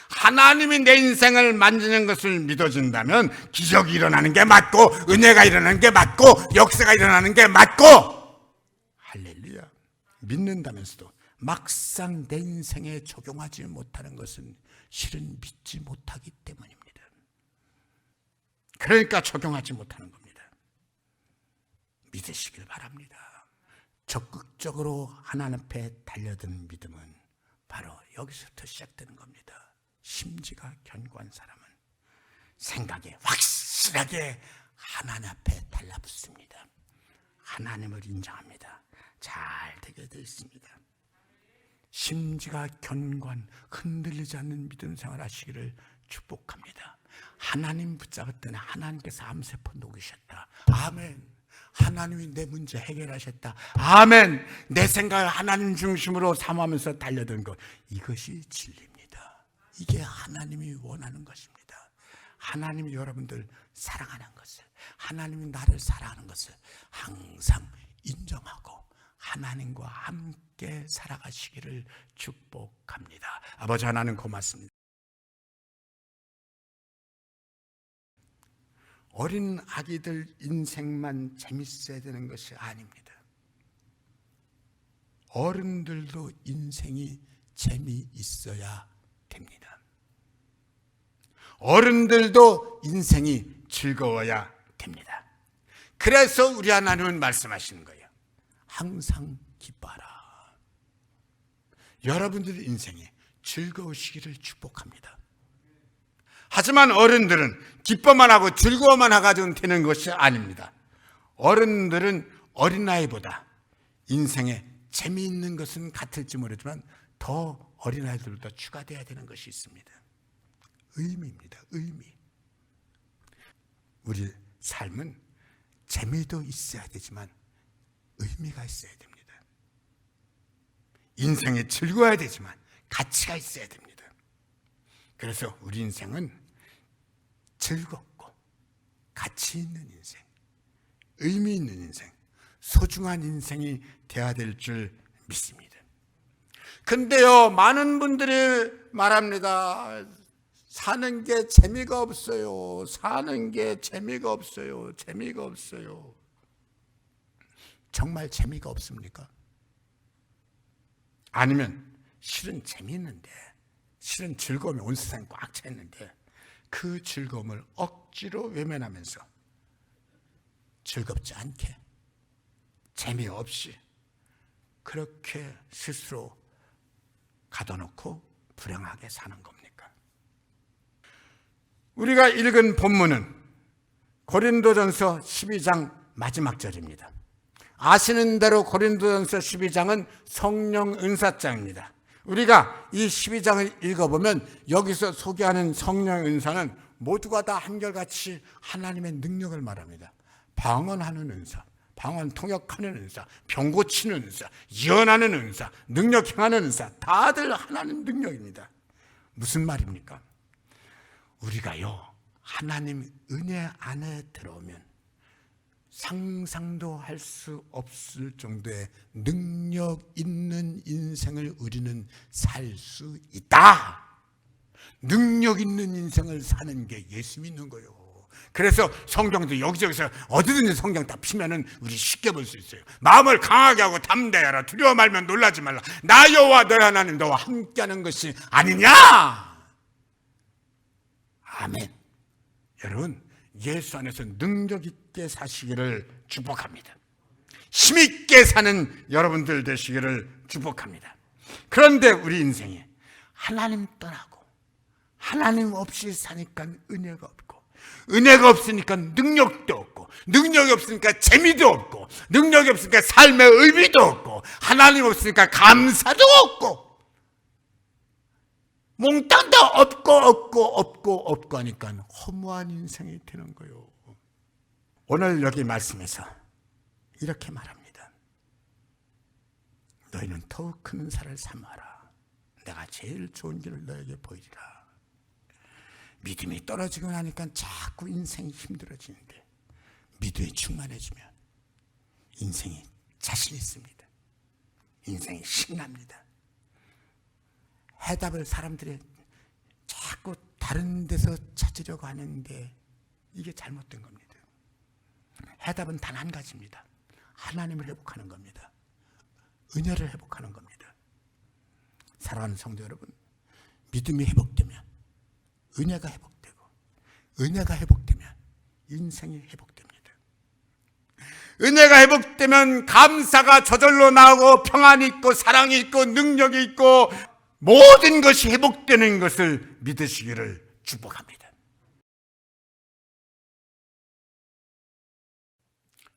하나님이 내 인생을 만지는 것을 믿어진다면 기적이 일어나는 게 맞고, 은혜가 일어나는 게 맞고, 역사가 일어나는 게 맞고, 할렐루야. 믿는다면서도 막상 내 인생에 적용하지 못하는 것은 실은 믿지 못하기 때문입니다. 그러니까 적용하지 못하는 겁니다. 믿으시길 바랍니다. 적극적으로 하나님 앞에 달려드는 믿음은 바로 여기서부터 시작되는 겁니다. 심지가 견고한 사람은 생각에 확실하게 하나님 앞에 달라붙습니다. 하나님을 인정합니다. 잘 되게 되어 있습니다. 심지가 견고한, 흔들리지 않는 믿음 생활 하시기를 축복합니다. 하나님 붙잡았더니 하나님께서 암세포 녹이셨다. 아멘. 하나님이 내 문제 해결하셨다. 아멘. 내 생각을 하나님 중심으로 삼으면서 달려든 것, 이것이 진리입니다. 이게 하나님이 원하는 것입니다. 하나님이 여러분들 사랑하는 것을, 하나님이 나를 사랑하는 것을 항상 인정하고 하나님과 함께 살아가시기를 축복합니다. 아버지 하나님 고맙습니다. 어린 아기들 인생만 재밌어야 되는 것이 아닙니다. 어른들도 인생이 재미있어야 됩니다. 어른들도 인생이 즐거워야 됩니다. 그래서 우리 하나님은 말씀하시는 거예요. 항상 기뻐하라. 여러분들 인생이 즐거우시기를 축복합니다. 하지만 어른들은 기뻐만 하고 즐거워만 하가지고는 되는 것이 아닙니다. 어른들은 어린아이보다 인생에 재미있는 것은 같을지 모르지만 더 어린아이들보다 추가되어야 되는 것이 있습니다. 의미입니다. 의미. 우리 삶은 재미도 있어야 되지만 의미가 있어야 됩니다. 인생에 즐거워야 되지만 가치가 있어야 됩니다. 그래서 우리 인생은 즐겁고 가치 있는 인생, 의미 있는 인생, 소중한 인생이 되어야 될 줄 믿습니다. 근데요, 많은 분들이 말합니다. 사는 게 재미가 없어요. 사는 게 재미가 없어요. 재미가 없어요. 정말 재미가 없습니까? 아니면 실은 재미있는데, 실은 즐거움이 온 세상에 꽉 차 있는데 그 즐거움을 억지로 외면하면서 즐겁지 않게, 재미없이 그렇게 스스로 가둬놓고 불행하게 사는 겁니까? 우리가 읽은 본문은 고린도전서 12장 마지막 절입니다. 아시는 대로 고린도전서 12장은 성령 은사장입니다. 우리가 이 12장을 읽어보면 여기서 소개하는 성령 은사는 모두가 다 한결같이 하나님의 능력을 말합니다. 방언하는 은사, 방언 통역하는 은사, 병 고치는 은사, 예언하는 은사, 능력 행하는 은사, 다들 하나님 능력입니다. 무슨 말입니까? 우리가요, 하나님 은혜 안에 들어오면 상상도 할 수 없을 정도의 능력 있는 인생을 우리는 살 수 있다. 능력 있는 인생을 사는 게 예수 믿는 거예요. 그래서 성경도 여기저기서 어디든지 성경 다 피면은 우리 쉽게 볼 수 있어요. 마음을 강하게 하고 담대하라. 두려워 말면 놀라지 말라. 나 여호와 너희 하나님 너와 함께하는 것이 아니냐. 아멘. 여러분, 예수 안에서 능력 있게 사시기를 축복합니다. 힘있게 사는 여러분들 되시기를 축복합니다. 그런데 우리 인생에 하나님 떠나고 하나님 없이 사니까 은혜가 없고, 은혜가 없으니까 능력도 없고, 능력이 없으니까 재미도 없고, 능력이 없으니까 삶의 의미도 없고, 하나님 없으니까 감사도 없고, 몽땅도 없고 하니까 허무한 인생이 되는 거예요. 오늘 여기 말씀에서 이렇게 말합니다. 너희는 더욱 큰 은사를 삼아라. 내가 제일 좋은 길을 너에게 보이리라. 믿음이 떨어지고 나니까 자꾸 인생이 힘들어지는데 믿음이 충만해지면 인생이 자신 있습니다. 인생이 신납니다. 해답을 사람들이 자꾸 다른 데서 찾으려고 하는데 이게 잘못된 겁니다. 해답은 단 한 가지입니다. 하나님을 회복하는 겁니다. 은혜를 회복하는 겁니다. 사랑하는 성도 여러분, 믿음이 회복되면 은혜가 회복되고, 은혜가 회복되면 인생이 회복됩니다. 은혜가 회복되면 감사가 저절로 나오고, 평안이 있고, 사랑이 있고, 능력이 있고, 모든 것이 회복되는 것을 믿으시기를 축복합니다.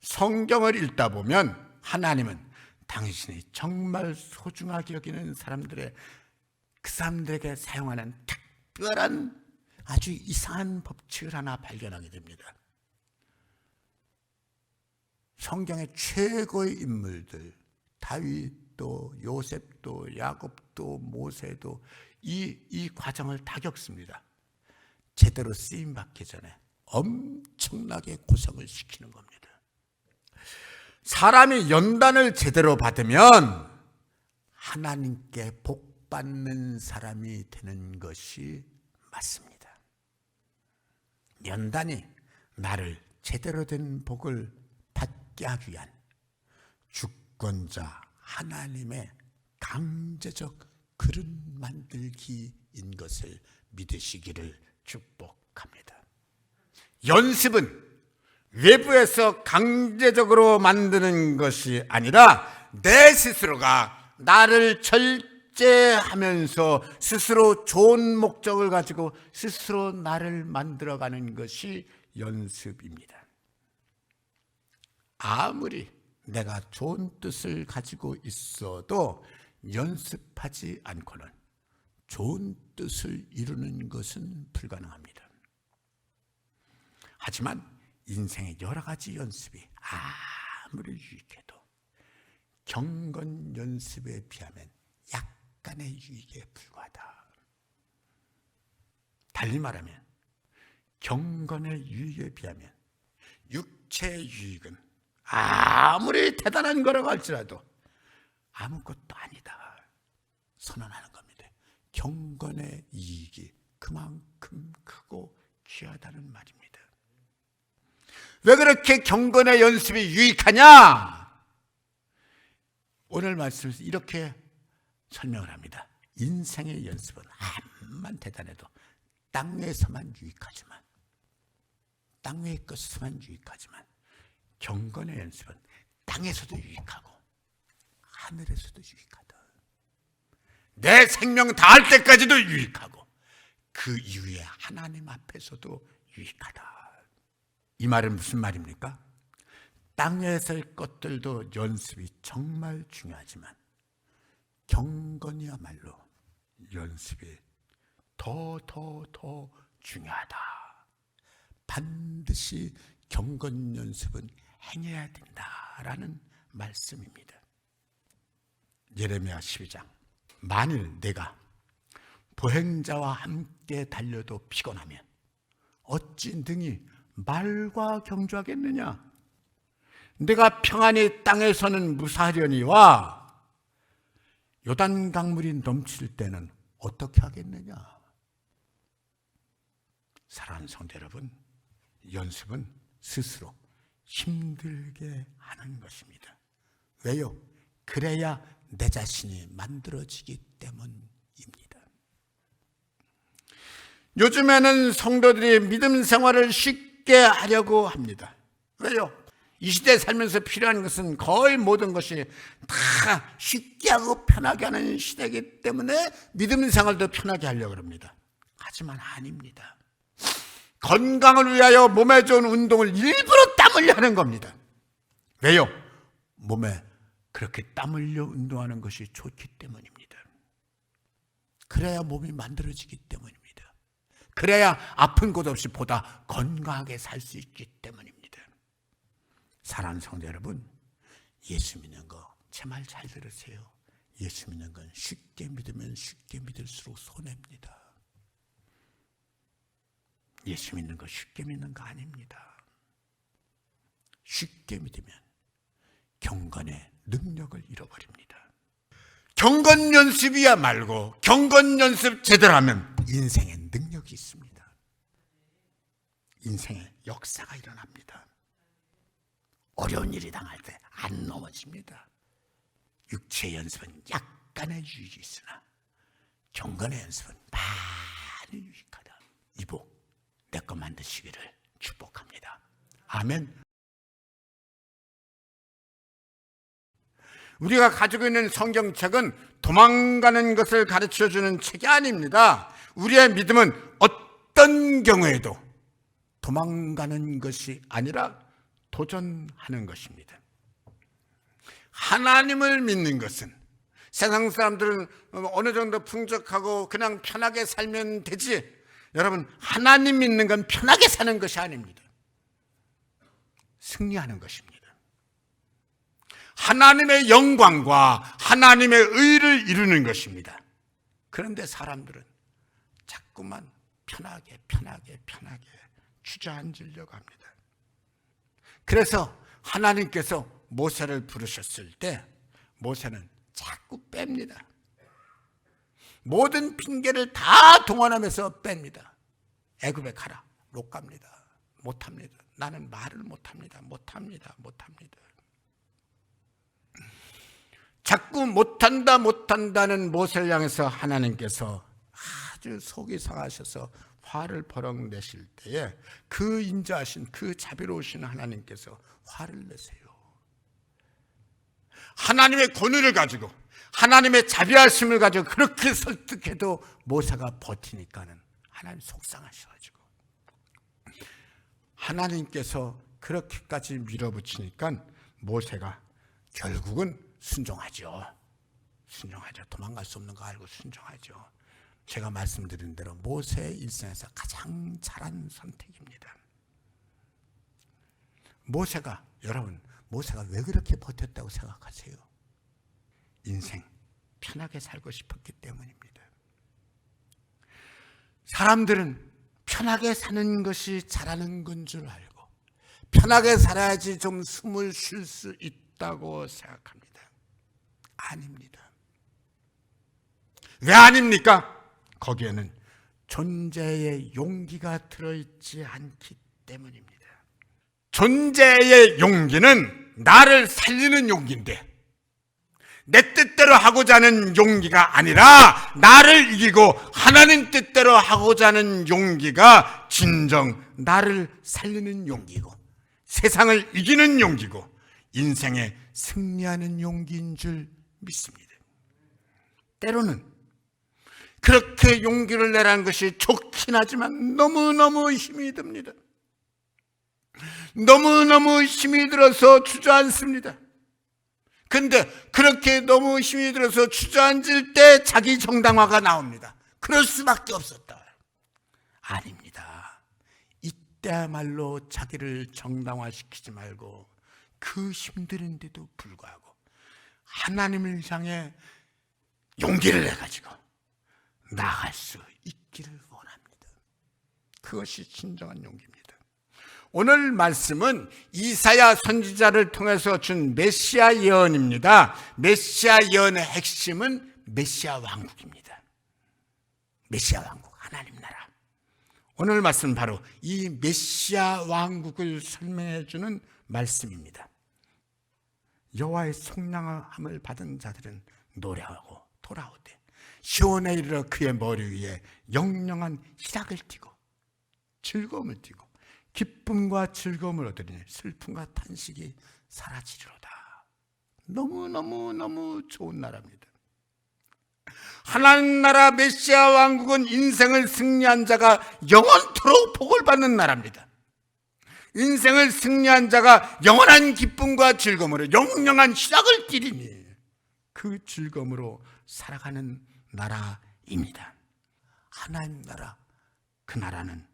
성경을 읽다 보면 하나님은 당신이 정말 소중하게 여기는 사람들의, 그 사람들에게 사용하는 특별한 아주 이상한 법칙을 하나 발견하게 됩니다. 성경의 최고의 인물들, 다윗도 요셉도 야곱도 모세도 이 과정을 다 겪습니다. 제대로 쓰임받기 전에 엄청나게 고생을 시키는 겁니다. 사람이 연단을 제대로 받으면 하나님께 복받는 사람이 되는 것이 맞습니다. 연단이 나를 제대로 된 복을 받게 하기 위한 주권자 하나님의 강제적 그릇 만들기인 것을 믿으시기를 축복합니다. 연습은 외부에서 강제적으로 만드는 것이 아니라 내 스스로가 나를 절제하면서 스스로 좋은 목적을 가지고 스스로 나를 만들어가는 것이 연습입니다. 아무리 내가 좋은 뜻을 가지고 있어도 연습하지 않고는 좋은 뜻을 이루는 것은 불가능합니다. 하지만 인생의 여러 가지 연습이 아무리 유익해도 경건 연습에 비하면 약간의 유익에 불과하다. 달리 말하면 경건의 유익에 비하면 육체의 유익은 아무리 대단한 거라고 할지라도 아무것도 아니다 선언하는 겁니다. 경건의 이익이 그만큼 크고 귀하다는 말입니다. 왜 그렇게 경건의 연습이 유익하냐? 오늘 말씀에서 이렇게 설명을 합니다. 인생의 연습은 암만 대단해도 땅에서만 유익하지만, 땅의 것에서만 유익하지만 경건의 연습은 땅에서도 유익하고 하늘에서도 유익하다. 내 생명 다할 때까지도 유익하고 그 이후에 하나님 앞에서도 유익하다. 이 말은 무슨 말입니까? 땅에서의 것들도 연습이 정말 중요하지만 경건이야말로 연습이 더 중요하다. 반드시 경건 연습은 행해야 된다라는 말씀입니다. 예레미야 12장. 만일 내가 보행자와 함께 달려도 피곤하면 어찌 능히 말과 경주하겠느냐? 내가 평안히 땅에 서는 무사하려니와 요단 강물이 넘칠 때는 어떻게 하겠느냐? 사랑하는 성도 여러분, 연습은 스스로 힘들게 하는 것입니다. 왜요? 그래야 내 자신이 만들어지기 때문입니다. 요즘에는 성도들이 믿음 생활을 쉽게 하려고 합니다. 왜요? 이 시대에 살면서 필요한 것은 거의 모든 것이 다 쉽게 하고 편하게 하는 시대이기 때문에 믿음 생활도 편하게 하려고 합니다. 하지만 아닙니다. 건강을 위하여 몸에 좋은 운동을 일부러 땀 흘려 하는 겁니다. 왜요? 몸에 그렇게 땀 흘려 운동하는 것이 좋기 때문입니다. 그래야 몸이 만들어지기 때문입니다. 그래야 아픈 곳 없이 보다 건강하게 살 수 있기 때문입니다. 사랑하는 성도 여러분, 예수 믿는 거 제 말 잘 들으세요. 예수 믿는 건 쉽게 믿으면 쉽게 믿을수록 손해입니다. 예수 믿는 거 쉽게 믿는 거 아닙니다. 쉽게 믿으면 경건의 능력을 잃어버립니다. 경건 연습이야 말고 경건 연습 제대로 하면 인생의 능력이 있습니다. 인생의 역사가 일어납니다. 어려운 일이 당할 때 안 넘어집니다. 육체의 연습은 약간의 유익이 있으나 경건의 연습은 많이 유익하다. 이복 내 것 만드시기를 축복합니다. 아멘. 우리가 가지고 있는 성경책은 도망가는 것을 가르쳐주는 책이 아닙니다. 우리의 믿음은 어떤 경우에도 도망가는 것이 아니라 도전하는 것입니다. 하나님을 믿는 것은 세상 사람들은 어느 정도 풍족하고 그냥 편하게 살면 되지, 여러분, 하나님 믿는 건 편하게 사는 것이 아닙니다. 승리하는 것입니다. 하나님의 영광과 하나님의 의를 이루는 것입니다. 그런데 사람들은 자꾸만 편하게 주저앉으려고 합니다. 그래서 하나님께서 모세를 부르셨을 때 모세는 자꾸 뺍니다. 모든 핑계를 다 동원하면서 뺍니다. 애굽에 가라. 못 갑니다. 못합니다. 나는 말을 못합니다. 자꾸 못한다는 모세를 향해서 하나님께서 아주 속이 상하셔서 화를 버럭 내실 때에 그 인자하신 그 자비로우신 하나님께서 화를 내세요. 하나님의 권위를 가지고 하나님의 자비하심을 가지고 그렇게 설득해도 모세가 버티니까는 하나님 속상하셔가지고 하나님께서 그렇게까지 밀어붙이니까 모세가 결국은 순종하죠. 도망갈 수 없는 거 알고 순종하죠. 제가 말씀드린 대로 모세의 일생에서 가장 잘한 선택입니다. 여러분, 모세가 왜 그렇게 버텼다고 생각하세요? 인생 편하게 살고 싶었기 때문입니다. 사람들은 편하게 사는 것이 잘하는 건 줄 알고 편하게 살아야지 좀 숨을 쉴 수 있다고 생각합니다. 아닙니다. 왜 아닙니까? 거기에는 존재의 용기가 들어있지 않기 때문입니다. 존재의 용기는 나를 살리는 용기인데 내 뜻대로 하고자 하는 용기가 아니라 나를 이기고 하나님 뜻대로 하고자 하는 용기가 진정 나를 살리는 용기고 세상을 이기는 용기고 인생에 승리하는 용기인 줄 믿습니다. 때로는 그렇게 용기를 내라는 것이 좋긴 하지만 너무너무 힘이 듭니다. 너무너무 힘이 들어서 주저앉습니다. 근데 그렇게 너무 힘이 들어서 주저앉을 때 자기 정당화가 나옵니다. 그럴 수밖에 없었다. 아닙니다. 이때야말로 자기를 정당화시키지 말고 그 힘드는데도 불구하고 하나님을 향해 용기를 내가지고 나아갈 수 있기를 원합니다. 그것이 진정한 용기입니다. 오늘 말씀은 이사야 선지자를 통해서 준 메시아 예언입니다. 메시아 예언의 핵심은 메시아 왕국입니다. 메시아 왕국, 하나님 나라. 오늘 말씀은 바로 이 메시아 왕국을 설명해 주는 말씀입니다. 여호와의 속량함을 받은 자들은 노래하고 돌아오되 시온에 이르러 그의 머리 위에 영영한 희락을 띠고 즐거움을 띠고 기쁨과 즐거움을 얻으리니 슬픔과 탄식이 사라지리로다. 너무너무 좋은 나라입니다. 하나님 나라 메시아 왕국은 인생을 승리한 자가 영원토록 복을 받는 나라입니다. 인생을 승리한 자가 영원한 기쁨과 즐거움으로 영영한 희락을 띠리니 그 즐거움으로 살아가는 나라입니다. 하나님 나라, 그 나라는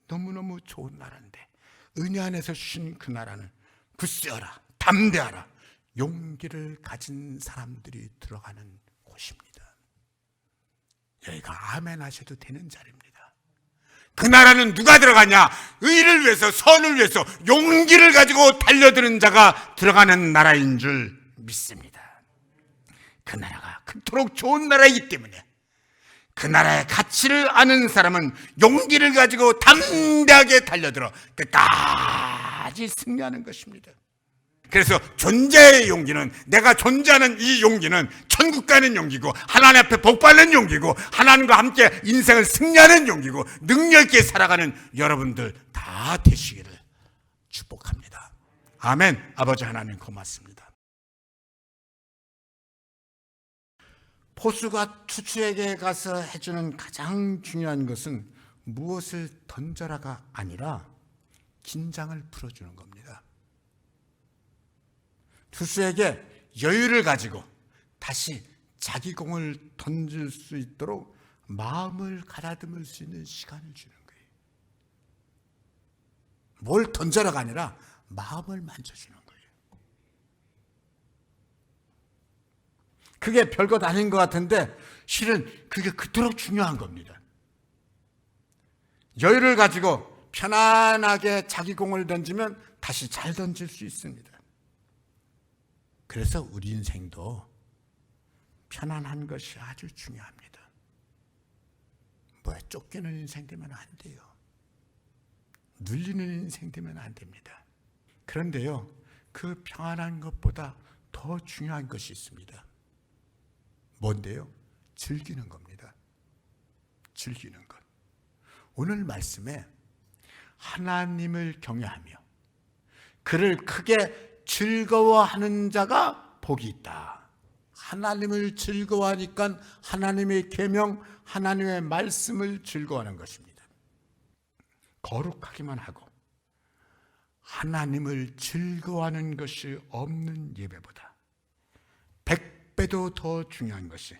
너무너무 좋은 나라인데 은혜 안에서 주신 그 나라는 굳세어라, 담대하라, 용기를 가진 사람들이 들어가는 곳입니다. 여기가 아멘 하셔도 되는 자리입니다. 그 나라는 누가 들어가냐? 의를 위해서, 선을 위해서 용기를 가지고 달려드는 자가 들어가는 나라인 줄 믿습니다. 그 나라가 그토록 좋은 나라이기 때문에 그 나라의 가치를 아는 사람은 용기를 가지고 담대하게 달려들어 끝까지 승리하는 것입니다. 그래서 존재의 용기는, 내가 존재하는 이 용기는 천국 가는 용기고 하나님 앞에 복 받는 용기고 하나님과 함께 인생을 승리하는 용기고 능력 있게 살아가는 여러분들 다 되시기를 축복합니다. 아멘. 아버지 하나님 고맙습니다. 포수가 투수에게 가서 해주는 가장 중요한 것은 무엇을 던져라가 아니라 긴장을 풀어주는 겁니다. 투수에게 여유를 가지고 다시 자기 공을 던질 수 있도록 마음을 가다듬을 수 있는 시간을 주는 거예요. 뭘 던져라가 아니라 마음을 만져주는 거예요. 그게 별것 아닌 것 같은데 실은 그게 그토록 중요한 겁니다. 여유를 가지고 편안하게 자기 공을 던지면 다시 잘 던질 수 있습니다. 그래서 우리 인생도 편안한 것이 아주 중요합니다. 뭐에 쫓기는 인생 되면 안 돼요. 눌리는 인생 되면 안 됩니다. 그런데요, 그 평안한 것보다 더 중요한 것이 있습니다. 뭔데요? 즐기는 겁니다. 즐기는 것. 오늘 말씀에 하나님을 경외하며 그를 크게 즐거워하는 자가 복이 있다. 하나님을 즐거워하니까 하나님의 계명, 하나님의 말씀을 즐거워하는 것입니다. 거룩하기만 하고 하나님을 즐거워하는 것이 없는 예배보다 100배도 더 중요한 것이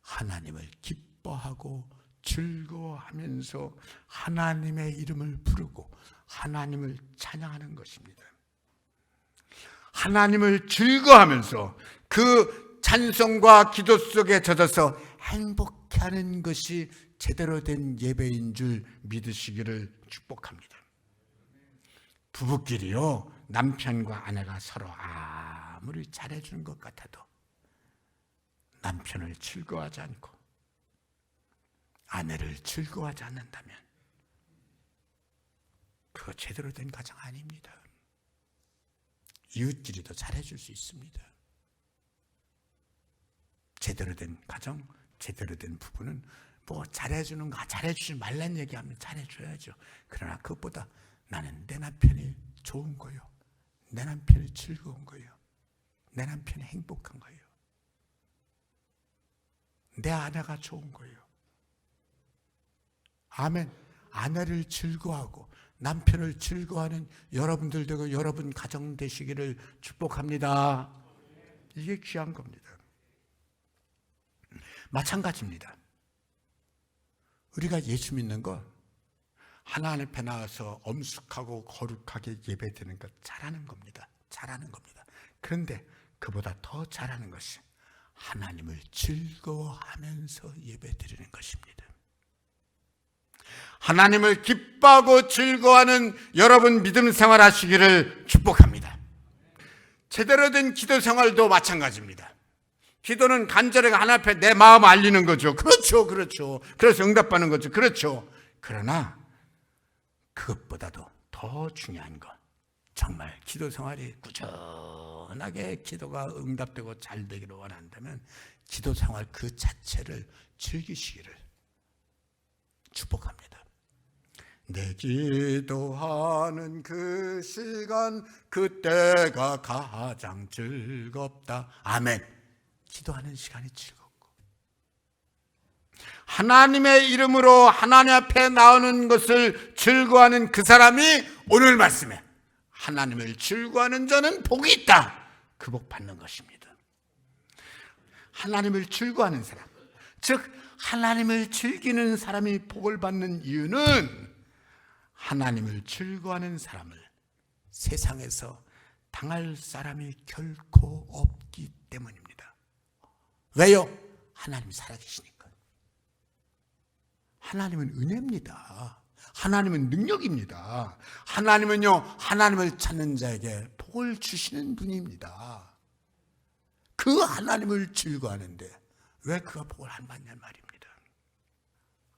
하나님을 기뻐하고 즐거워하면서 하나님의 이름을 부르고 하나님을 찬양하는 것입니다. 하나님을 즐거워하면서 그 찬송과 기도 속에 젖어서 행복해하는 것이 제대로 된 예배인 줄 믿으시기를 축복합니다. 부부끼리요, 남편과 아내가 서로 아무리 잘해주는 것 같아도 남편을 즐거워하지 않고 아내를 즐거워하지 않는다면 그거 제대로 된 가정 아닙니다. 이웃끼리도 잘해줄 수 있습니다. 제대로 된 가정, 제대로 된 부부는 뭐 잘해주는 거, 잘해주지 말란 얘기하면 잘해줘야죠. 그러나 그것보다 나는 내 남편이 좋은 거요, 내 남편이 즐거운 거요, 내 남편이 행복한 거요, 내 아내가 좋은 거요. 아멘. 아내를 즐거워하고 남편을 즐거워하는 여러분들 되고 여러분 가정 되시기를 축복합니다. 이게 귀한 겁니다. 마찬가지입니다. 우리가 예수 믿는 거 하나님 앞에 나와서 엄숙하고 거룩하게 예배드리는 것 잘하는 겁니다. 잘하는 겁니다. 그런데 그보다 더 잘하는 것이 하나님을 즐거워하면서 예배드리는 것입니다. 하나님을 기뻐하고 즐거워하는 여러분 믿음 생활 하시기를 축복합니다. 제대로 된 기도 생활도 마찬가지입니다. 기도는 간절하게 하나님 앞에 내 마음 알리는 거죠. 그렇죠. 그래서 응답받는 거죠. 그렇죠. 그러나 그것보다도 더 중요한 건 정말 기도 생활이 꾸준하게 기도가 응답되고 잘 되기를 원한다면 기도 생활 그 자체를 즐기시기를 축복합니다. 내 기도하는 그 시간 그때가 가장 즐겁다. 아멘. 기도하는 시간이 즐겁고 하나님의 이름으로 하나님 앞에 나오는 것을 즐거워하는 그 사람이 오늘 말씀에 하나님을 즐거워하는 자는 복이 있다. 그 복 받는 것입니다. 하나님을 즐거워하는 사람, 즉 하나님을 즐기는 사람이 복을 받는 이유는 하나님을 즐거워하는 사람을 세상에서 당할 사람이 결코 없기 때문입니다. 왜요? 하나님이 살아계시니까. 하나님은 은혜입니다. 하나님은 능력입니다. 하나님은요, 하나님을 찾는 자에게 복을 주시는 분입니다. 그 하나님을 즐거워하는데 왜 그가 복을 안 받냔 말입니다.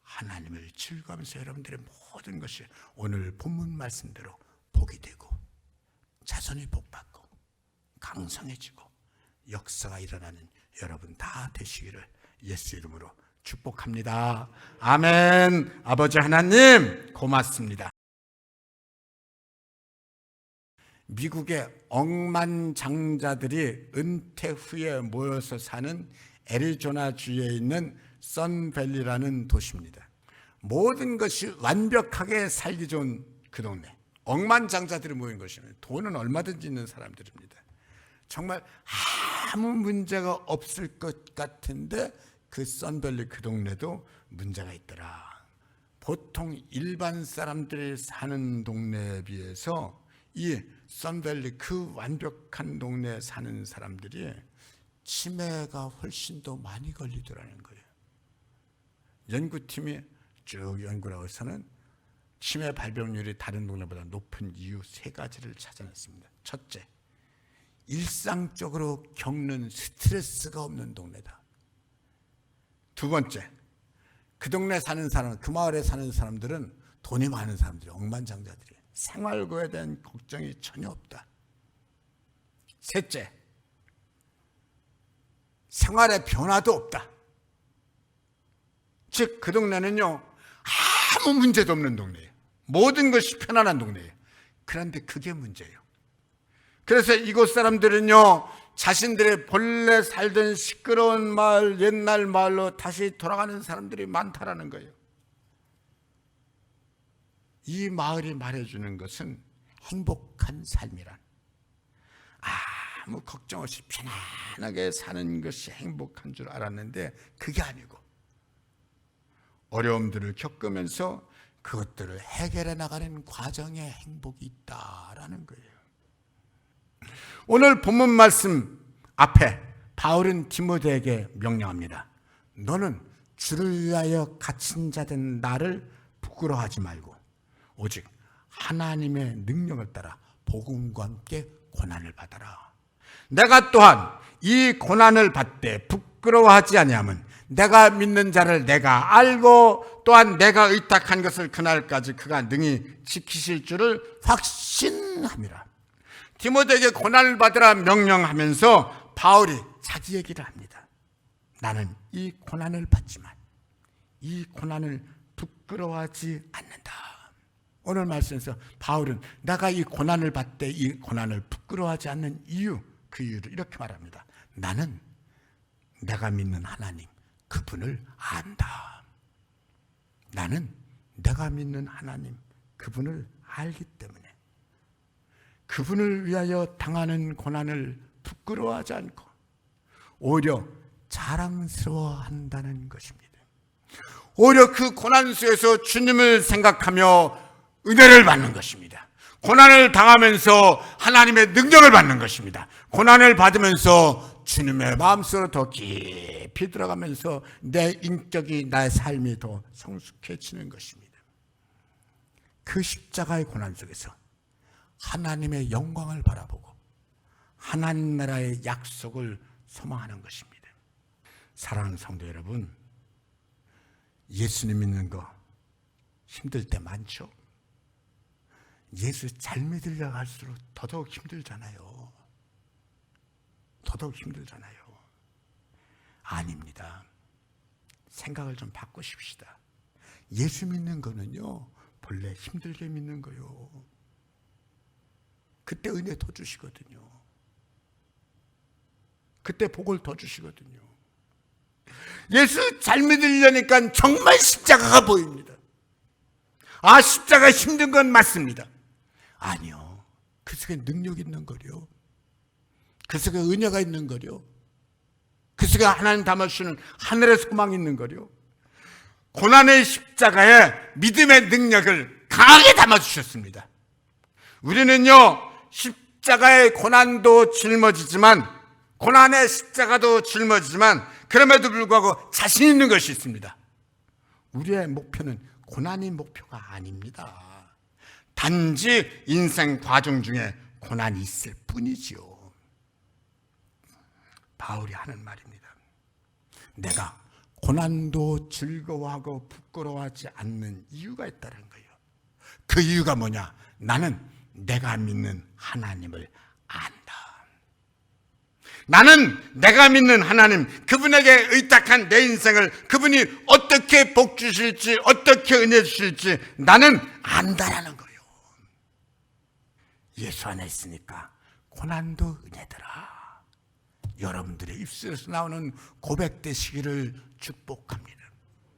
하나님을 즐거워하면서 여러분들의 모든 것이 오늘 본문 말씀대로 복이 되고 자손이 복받고 강성해지고 역사가 일어나는 여러분 다 되시기를 예수 이름으로 축복합니다. 아멘. 아버지 하나님 고맙습니다. 미국의 억만장자들이 은퇴 후에 모여서 사는 애리조나주에 있는 선밸리라는 도시입니다. 모든 것이 완벽하게 살기 좋은 그 동네, 억만장자들이 모인 것이면 돈은 얼마든지 있는 사람들입니다. 정말 아무 문제가 없을 것 같은데 그 선밸리 그 동네도 문제가 있더라. 보통 일반 사람들이 사는 동네에 비해서 이 선밸리 그 완벽한 동네에 사는 사람들이 치매가 훨씬 더 많이 걸리더라는 거예요. 연구팀이 쭉 연구를 해서는 치매 발병률이 다른 동네보다 높은 이유 3가지를 찾아냈습니다. 첫째, 일상적으로 겪는 스트레스가 없는 동네다. 두 번째, 그 동네 사는 사람, 그 마을에 사는 사람들은 돈이 많은 사람들이, 억만장자들이 생활고에 대한 걱정이 전혀 없다. 셋째, 생활의 변화도 없다. 즉, 그 동네는요, 아무 문제도 없는 동네예요. 모든 것이 편안한 동네예요. 그런데 그게 문제예요. 그래서 이곳 사람들은요, 자신들의 본래 살던 시끄러운 마을, 옛날 마을로 다시 돌아가는 사람들이 많다라는 거예요. 이 마을이 말해주는 것은 행복한 삶이란, 아무 걱정 없이 편안하게 사는 것이 행복한 줄 알았는데 그게 아니고 어려움들을 겪으면서 그것들을 해결해 나가는 과정에 행복이 있다라는 거예요. 오늘 본문 말씀 앞에 바울은 디모데에게 명령합니다. 너는 주를 위하여 갇힌 자 된 나를 부끄러워하지 말고 오직 하나님의 능력을 따라 복음과 함께 고난을 받아라. 내가 또한 이 고난을 받되 부끄러워하지 아니하면 내가 믿는 자를 내가 알고 또한 내가 의탁한 것을 그날까지 그가 능히 지키실 줄을 확신함이라. 디모데에게 고난을 받으라 명령하면서 바울이 자기 얘기를 합니다. 나는 이 고난을 받지만 이 고난을 부끄러워하지 않는다. 오늘 말씀에서 바울은 내가 이 고난을 받되 이 고난을 부끄러워하지 않는 이유, 그 이유를 이렇게 말합니다. 나는 내가 믿는 하나님 그분을 안다. 나는 내가 믿는 하나님 그분을 알기 때문에 그분을 위하여 당하는 고난을 부끄러워하지 않고 오히려 자랑스러워한다는 것입니다. 오히려 그 고난 속에서 주님을 생각하며 은혜를 받는 것입니다. 고난을 당하면서 하나님의 능력을 받는 것입니다. 고난을 받으면서 주님의 마음속으로 더 깊이 들어가면서 내 인격이, 나의 삶이 더 성숙해지는 것입니다. 그 십자가의 고난 속에서 하나님의 영광을 바라보고 하나님 나라의 약속을 소망하는 것입니다. 사랑하는 성도 여러분, 예수님 믿는 거 힘들 때 많죠? 예수 잘 믿으려고 할수록 더더욱 힘들잖아요. 더더욱 힘들잖아요. 아닙니다. 생각을 좀 바꾸십시다. 예수 믿는 거는요, 본래 힘들게 믿는 거요. 그때 은혜 더 주시거든요. 그때 복을 더 주시거든요. 예수 잘 믿으려니까 정말 십자가가 보입니다. 아, 십자가 힘든 건 맞습니다. 아니요. 그 속에 능력이 있는 거요. 그 속에 은혜가 있는 거요. 그 속에 하나님 담아주시는 하늘의 소망이 있는 거요. 고난의 십자가에 믿음의 능력을 강하게 담아주셨습니다. 우리는요, 십자가의 고난도 짊어지지만, 고난의 십자가도 짊어지지만, 그럼에도 불구하고 자신 있는 것이 있습니다. 우리의 목표는 고난이 목표가 아닙니다. 단지 인생 과정 중에 고난이 있을 뿐이지요. 바울이 하는 말입니다. 내가 고난도 즐거워하고 부끄러워하지 않는 이유가 있다는 거예요. 그 이유가 뭐냐? 나는 내가 믿는 하나님을 안다. 나는 내가 믿는 하나님, 그분에게 의탁한 내 인생을 그분이 어떻게 복 주실지, 어떻게 은혜 주실지 나는 안다라는 거예요. 예수 안에 있으니까 고난도 은혜더라. 여러분들의 입술에서 나오는 고백 되시기를 축복합니다.